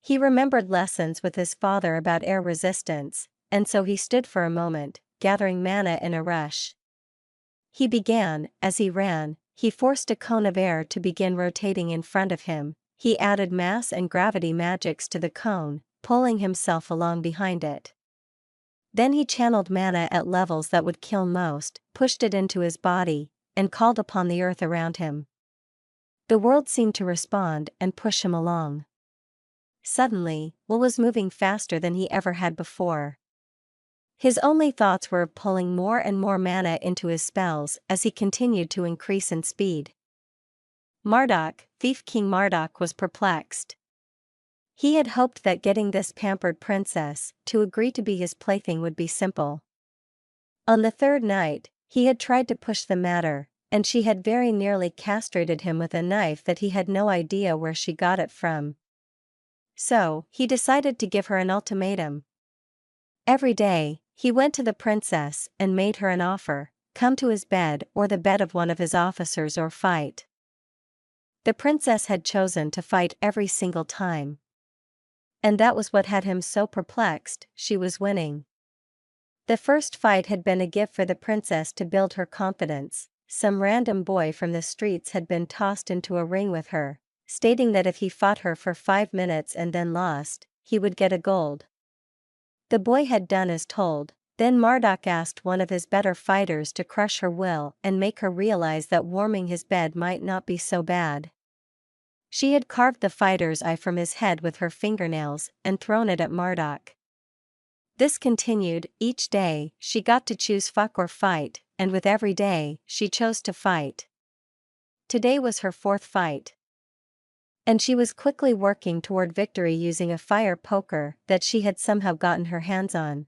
He remembered lessons with his father about air resistance, and so he stood for a moment, gathering mana in a rush. He began, as he ran, he forced a cone of air to begin rotating in front of him. He added mass and gravity magics to the cone, pulling himself along behind it. Then he channeled mana at levels that would kill most, pushed it into his body, and called upon the earth around him. The world seemed to respond and push him along. Suddenly, Will was moving faster than he ever had before. His only thoughts were of pulling more and more mana into his spells as he continued to increase in speed. Marduk, Thief King Marduk, was perplexed. He had hoped that getting this pampered princess to agree to be his plaything would be simple. On the third night, he had tried to push the matter, and she had very nearly castrated him with a knife that he had no idea where she got it from. So, he decided to give her an ultimatum. Every day, he went to the princess and made her an offer: come to his bed or the bed of one of his officers or fight. The princess had chosen to fight every single time. And that was what had him so perplexed. She was winning. The first fight had been a gift for the princess to build her confidence. Some random boy from the streets had been tossed into a ring with her, stating that if he fought her for 5 minutes and then lost, he would get a gold. The boy had done as told. Then Marduk asked one of his better fighters to crush her will and make her realize that warming his bed might not be so bad. She had carved the fighter's eye from his head with her fingernails and thrown it at Marduk. This continued. Each day, she got to choose fuck or fight, and with every day, she chose to fight. Today was her 4th fight. And she was quickly working toward victory using a fire poker that she had somehow gotten her hands on.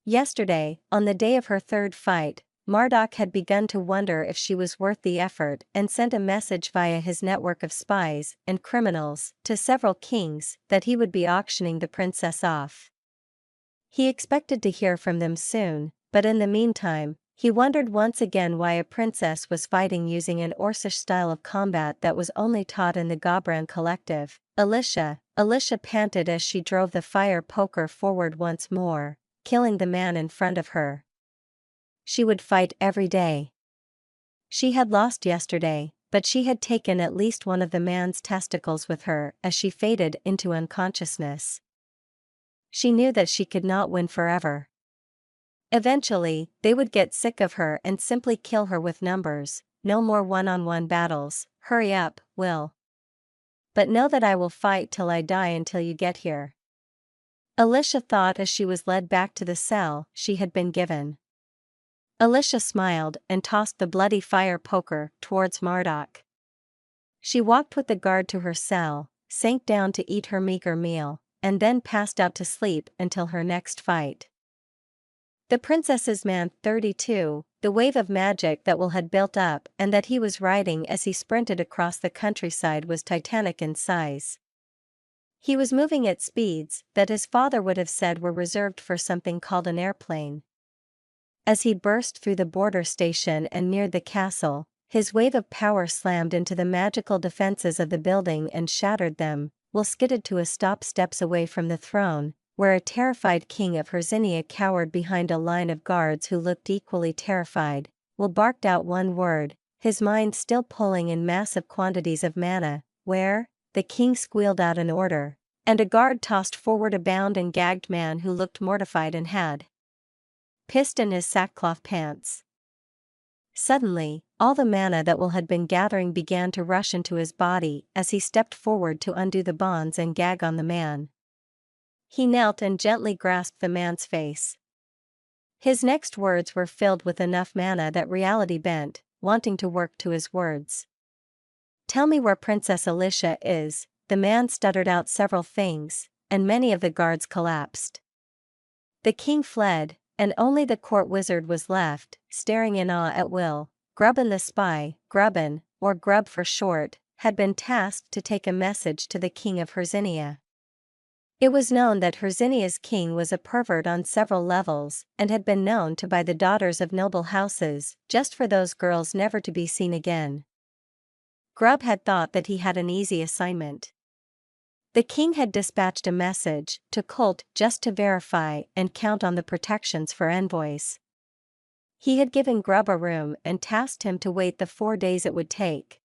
Yesterday, on the day of her 3rd fight, Marduk had begun to wonder if she was worth the effort and sent a message via his network of spies and criminals to several kings that he would be auctioning the princess off. He expected to hear from them soon, but in the meantime, he wondered once again why a princess was fighting using an Orcish style of combat that was only taught in the Gobran collective. Alicia panted as she drove the fire poker forward once more, killing the man in front of her. She would fight every day. She had lost yesterday, but she had taken at least one of the man's testicles with her as she faded into unconsciousness. She knew that she could not win forever. Eventually, they would get sick of her and simply kill her with numbers. No more one-on-one battles. Hurry up, Will. But know that I will fight till I die until you get here. Alicia thought as she was led back to the cell she had been given. Alicia smiled and tossed the bloody fire poker towards Marduk. She walked with the guard to her cell, sank down to eat her meager meal, and then passed out to sleep until her next fight. The princess's man 32, the wave of magic that Will had built up and that he was riding as he sprinted across the countryside was titanic in size. He was moving at speeds that his father would have said were reserved for something called an airplane. As he burst through the border station and neared the castle, his wave of power slammed into the magical defenses of the building and shattered them. Will skidded to a stop steps away from the throne, where a terrified king of Herzinia cowered behind a line of guards who looked equally terrified. Will barked out one word, his mind still pulling in massive quantities of mana. Where? The king squealed out an order, and a guard tossed forward a bound and gagged man who looked mortified and had pissed in his sackcloth pants. Suddenly, all the mana that Will had been gathering began to rush into his body as he stepped forward to undo the bonds and gag on the man. He knelt and gently grasped the man's face. His next words were filled with enough mana that reality bent, wanting to work to his words. "Tell me where Princess Alicia is." The man stuttered out several things, and many of the guards collapsed. The king fled, and only the court wizard was left, staring in awe at Will. Grubbin the spy, Grubbin, or Grub for short, had been tasked to take a message to the king of Herzinia. It was known that Herzinia's king was a pervert on several levels, and had been known to buy the daughters of noble houses, just for those girls never to be seen again. Grub had thought that he had an easy assignment. The king had dispatched a message to Colt just to verify and count on the protections for envoys. He had given Grub a room and tasked him to wait the 4 days it would take.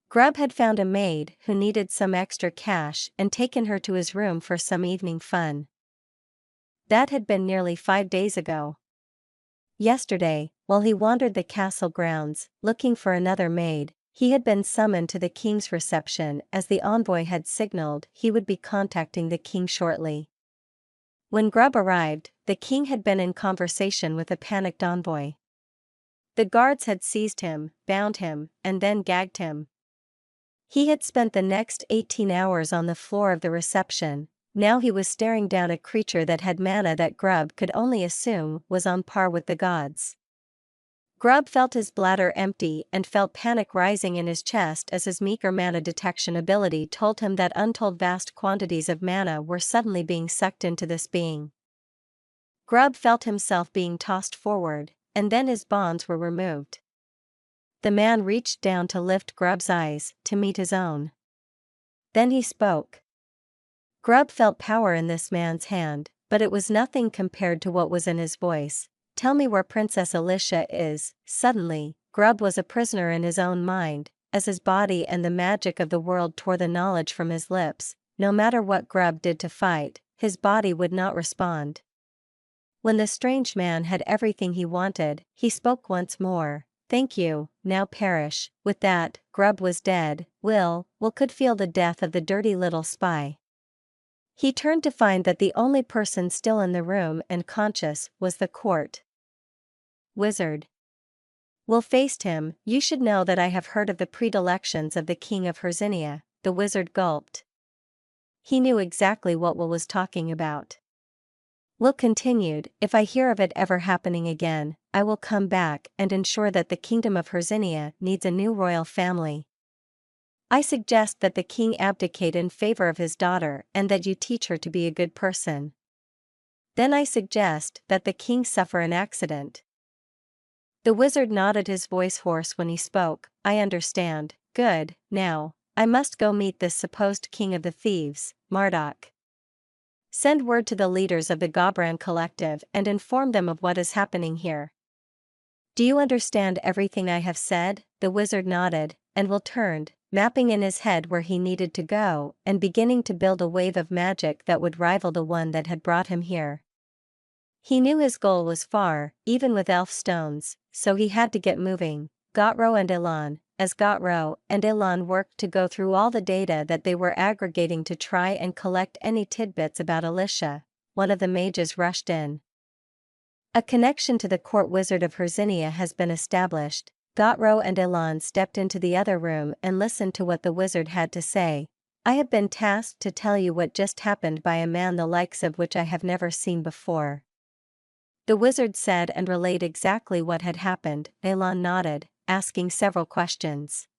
Grub had found a maid who needed some extra cash and taken her to his room for some evening fun. That had been nearly 5 days ago. Yesterday, while he wandered the castle grounds, looking for another maid, he had been summoned to the king's reception as the envoy had signaled he would be contacting the king shortly. When Grub arrived, the king had been in conversation with a panicked envoy. The guards had seized him, bound him, and then gagged him. He had spent the next 18 hours on the floor of the reception. Now he was staring down a creature that had mana that Grub could only assume was on par with the gods. Grub felt his bladder empty and felt panic rising in his chest as his meager mana detection ability told him that untold vast quantities of mana were suddenly being sucked into this being. Grub felt himself being tossed forward, and then his bonds were removed. The man reached down to lift Grub's eyes to meet his own. Then he spoke. Grub felt power in this man's hand, but it was nothing compared to what was in his voice. "Tell me where Princess Alicia is." Suddenly, Grub was a prisoner in his own mind, as his body and the magic of the world tore the knowledge from his lips. No matter what Grub did to fight, his body would not respond. When the strange man had everything he wanted, he spoke once more. "Thank you, now perish." With that, Grub was dead. Will could feel the death of the dirty little spy. He turned to find that the only person still in the room and conscious was the court wizard. Will faced him. "You should know that I have heard of the predilections of the king of Herzinia." The wizard gulped. He knew exactly what Will was talking about. Will continued, "If I hear of it ever happening again, I will come back and ensure that the kingdom of Herzinia needs a new royal family. I suggest that the king abdicate in favor of his daughter and that you teach her to be a good person. Then I suggest that the king suffer an accident." The wizard nodded, his voice hoarse when he spoke. "I understand. Good. Now, I must go meet this supposed king of the thieves, Marduk. Send word to the leaders of the Gobran collective and inform them of what is happening here." "Do you understand everything I have said?" The wizard nodded, and Will turned, mapping in his head where he needed to go, and beginning to build a wave of magic that would rival the one that had brought him here. He knew his goal was far, even with elf stones, so he had to get moving. As Gotro and Ilan worked to go through all the data that they were aggregating to try and collect any tidbits about Alicia, one of the mages rushed in. "A connection to the court wizard of Herzinia has been established." Gotro and Ilan stepped into the other room and listened to what the wizard had to say. "I have been tasked to tell you what just happened by a man the likes of which I have never seen before." The wizard said and relayed exactly what had happened. Ilan nodded, asking several questions.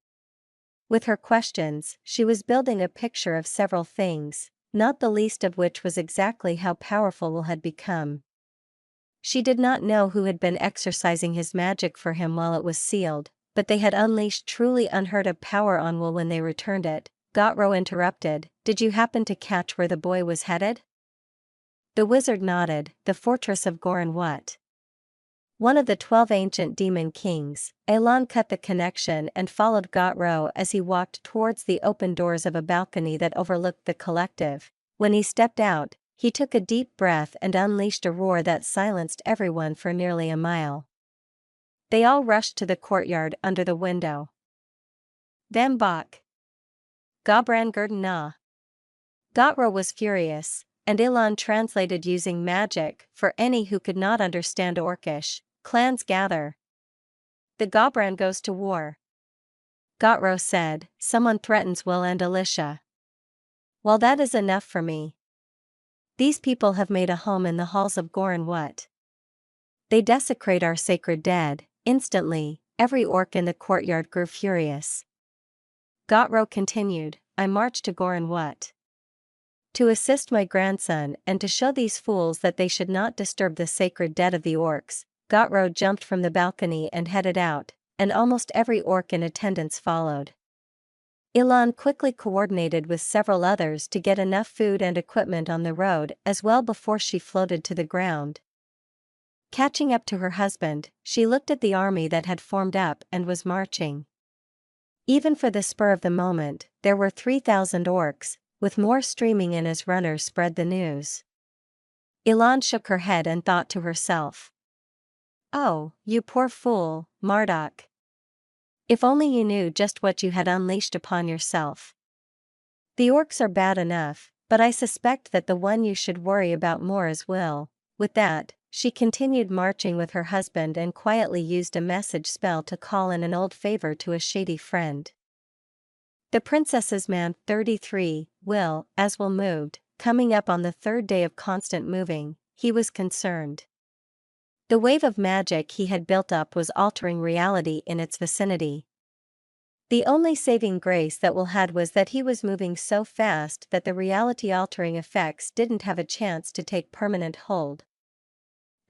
With her questions, she was building a picture of several things, not the least of which was exactly how powerful Will had become. She did not know who had been exercising his magic for him while it was sealed, but they had unleashed truly unheard of power on Will when they returned it. Gotro interrupted, "Did you happen to catch where the boy was headed?" The wizard nodded. "The fortress of Gorin what?" "One of the 12 ancient demon kings." Elan cut the connection and followed Gotro as he walked towards the open doors of a balcony that overlooked the collective. When he stepped out, he took a deep breath and unleashed a roar that silenced everyone for nearly a mile. They all rushed to the courtyard under the window. Vambok. Gobran Gurdana. Gotro was furious, and Ilan translated using magic for any who could not understand Orcish. Clans gather. The Gobran goes to war. Gotro said, someone threatens Will and Alicia. Well, that is enough for me. These people have made a home in the halls of Gorin. What? They desecrate our sacred dead. Instantly, every orc in the courtyard grew furious. Gotro continued, I marched to Gorin. What? To assist my grandson and to show these fools that they should not disturb the sacred dead of the orcs. Gotro jumped from the balcony and headed out, and almost every orc in attendance followed. Ilan quickly coordinated with several others to get enough food and equipment on the road as well before she floated to the ground. Catching up to her husband, she looked at the army that had formed up and was marching. Even for the spur of the moment, there were 3,000 orcs, with more streaming in as runners spread the news. Ilan shook her head and thought to herself, oh, you poor fool, Marduk. If only you knew just what you had unleashed upon yourself. The orcs are bad enough, but I suspect that the one you should worry about more is Will. With that, she continued marching with her husband and quietly used a message spell to call in an old favor to a shady friend. The princess's man 33, Will, as Will moved, coming up on the third day of constant moving, he was concerned. The wave of magic he had built up was altering reality in its vicinity. The only saving grace that Will had was that he was moving so fast that the reality-altering effects didn't have a chance to take permanent hold.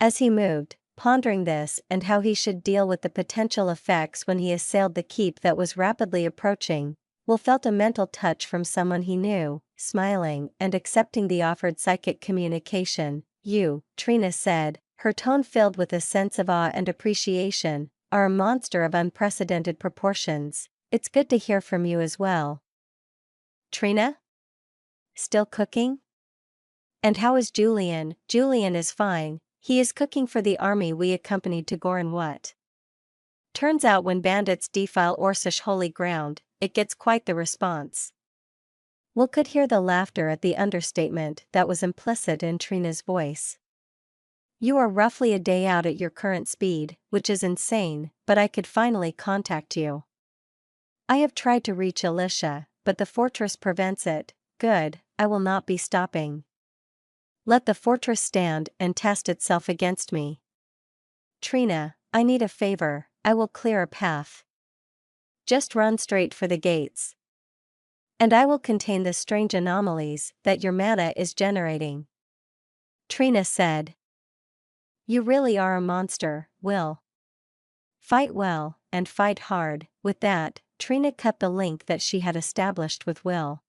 As he moved, pondering this and how he should deal with the potential effects when he assailed the keep that was rapidly approaching, Will felt a mental touch from someone he knew. Smiling and accepting the offered psychic communication, you, Trina said, her tone filled with a sense of awe and appreciation, are a monster of unprecedented proportions. It's good to hear from you as well. Trina? Still cooking? And how is Julian? Julian is fine, he is cooking for the army we accompanied to Gorin. What? Turns out when bandits defile Orcish holy ground, it gets quite the response. Will could hear the laughter at the understatement that was implicit in Trina's voice. You are roughly a day out at your current speed, which is insane, but I could finally contact you. I have tried to reach Alicia, but the fortress prevents it. Good, I will not be stopping. Let the fortress stand and test itself against me. Trina, I need a favor, I will clear a path. Just run straight for the gates. And I will contain the strange anomalies that your mana is generating. Trina said. You really are a monster, Will. Fight well, and fight hard. With that, Trina cut the link that she had established with Will.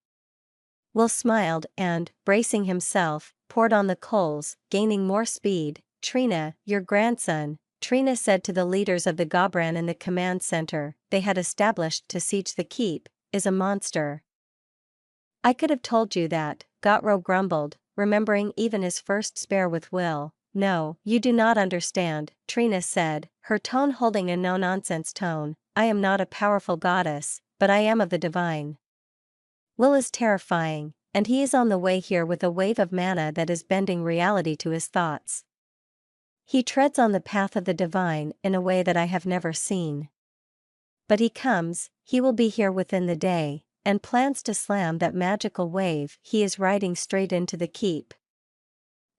Will smiled and, bracing himself, poured on the coals, gaining more speed. Trina, your grandson, Trina said to the leaders of the Gobran in the command center they had established to siege the keep, is a monster. I could have told you that, Gotro grumbled, remembering even his first spare with Will. No, you do not understand, Trina said, her tone holding a no-nonsense tone. I am not a powerful goddess, but I am of the divine. Will is terrifying, and he is on the way here with a wave of mana that is bending reality to his thoughts. He treads on the path of the divine in a way that I have never seen. But he comes, he will be here within the day, and plans to slam that magical wave. He is riding straight into the keep.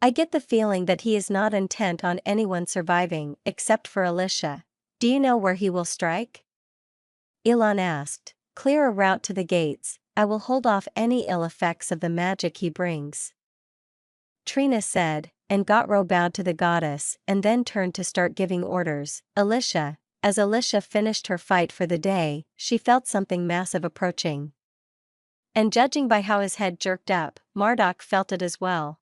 I get the feeling that he is not intent on anyone surviving except for Alicia. Do you know where he will strike? Ilan asked. Clear a route to the gates, I will hold off any ill effects of the magic he brings. Trina said, and Gotro bowed to the goddess and then turned to start giving orders. Alicia, as Alicia finished her fight for the day, she felt something massive approaching. And judging by how his head jerked up, Marduk felt it as well.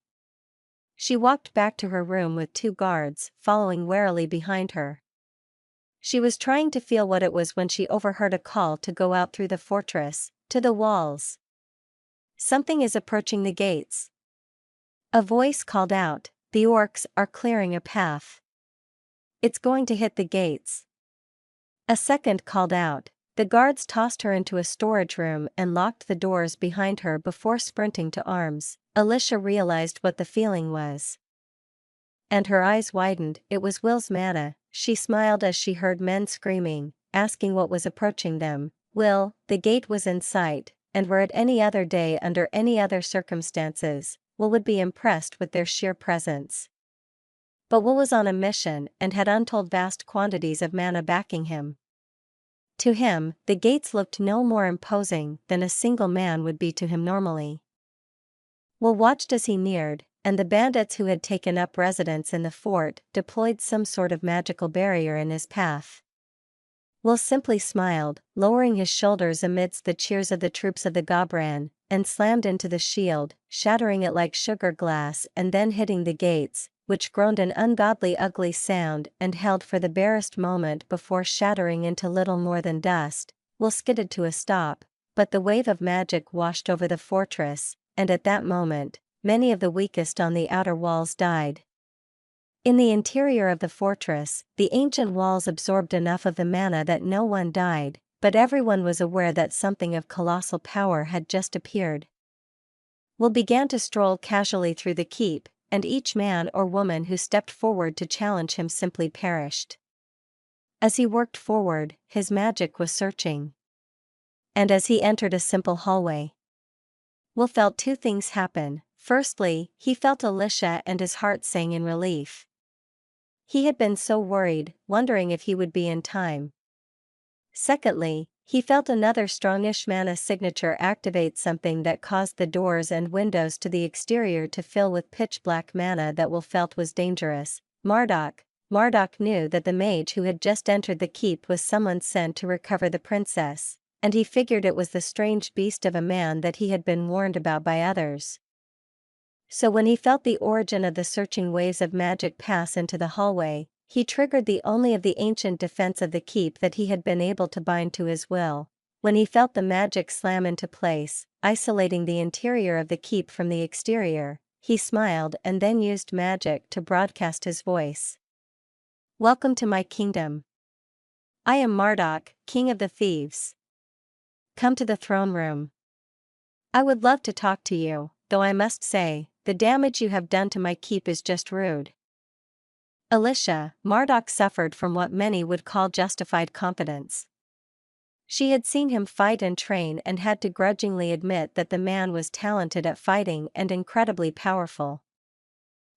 She walked back to her room with 2 guards, following warily behind her. She was trying to feel what it was when she overheard a call to go out through the fortress, to the walls. Something is approaching the gates. A voice called out, the orcs are clearing a path. It's going to hit the gates. A second called out. The guards tossed her into a storage room and locked the doors behind her before sprinting to arms. Alicia realized what the feeling was. And her eyes widened. It was Will's manna. She smiled as she heard men screaming, asking what was approaching them. Will, the gate was in sight, and were it any other day under any other circumstances, Will would be impressed with their sheer presence. But Will was on a mission and had untold vast quantities of manna backing him. To him, the gates looked no more imposing than a single man would be to him normally. Will watched as he neared, and the bandits who had taken up residence in the fort deployed some sort of magical barrier in his path. Will simply smiled, lowering his shoulders amidst the cheers of the troops of the Gobran, and slammed into the shield, shattering it like sugar glass and then hitting the gates, which groaned an ungodly ugly sound and held for the barest moment before shattering into little more than dust. Will skidded to a stop, but the wave of magic washed over the fortress, and at that moment, many of the weakest on the outer walls died. In the interior of the fortress, the ancient walls absorbed enough of the manna that no one died, but everyone was aware that something of colossal power had just appeared. Will began to stroll casually through the keep, and each man or woman who stepped forward to challenge him simply perished. As he worked forward, his magic was searching. And as he entered a simple hallway, Will felt two things happen. Firstly, he felt Alicia and his heart sang in relief. He had been so worried, wondering if he would be in time. Secondly, he felt another strongish mana signature activate something that caused the doors and windows to the exterior to fill with pitch-black mana that Will felt was dangerous. Marduk knew that the mage who had just entered the keep was someone sent to recover the princess, and he figured it was the strange beast of a man that he had been warned about by others. So when he felt the origin of the searching waves of magic pass into the hallway, he triggered the only of the ancient defense of the keep that he had been able to bind to his will. When he felt the magic slam into place, isolating the interior of the keep from the exterior, he smiled and then used magic to broadcast his voice. Welcome to my kingdom. I am Marduk, king of the thieves. Come to the throne room. I would love to talk to you, though I must say, the damage you have done to my keep is just rude. Alicia, Marduk suffered from what many would call justified confidence. She had seen him fight and train and had to grudgingly admit that the man was talented at fighting and incredibly powerful.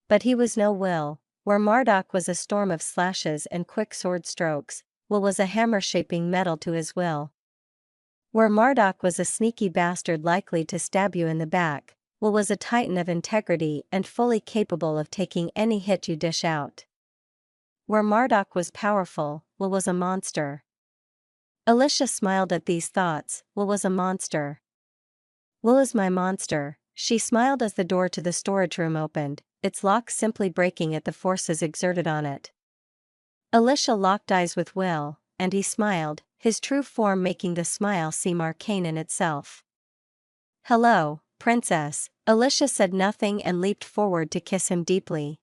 But he was no Will. Where Marduk was a storm of slashes and quick sword strokes, Will was a hammer shaping metal to his will. Where Marduk was a sneaky bastard likely to stab you in the back, Will was a titan of integrity and fully capable of taking any hit you dish out. Where Marduk was powerful, Will was a monster. Alicia smiled at these thoughts. Will was a monster. Will is my monster, she smiled as the door to the storage room opened, its lock simply breaking at the forces exerted on it. Alicia locked eyes with Will, and he smiled, his true form making the smile seem arcane in itself. Hello, princess. Alicia said nothing and leaped forward to kiss him deeply.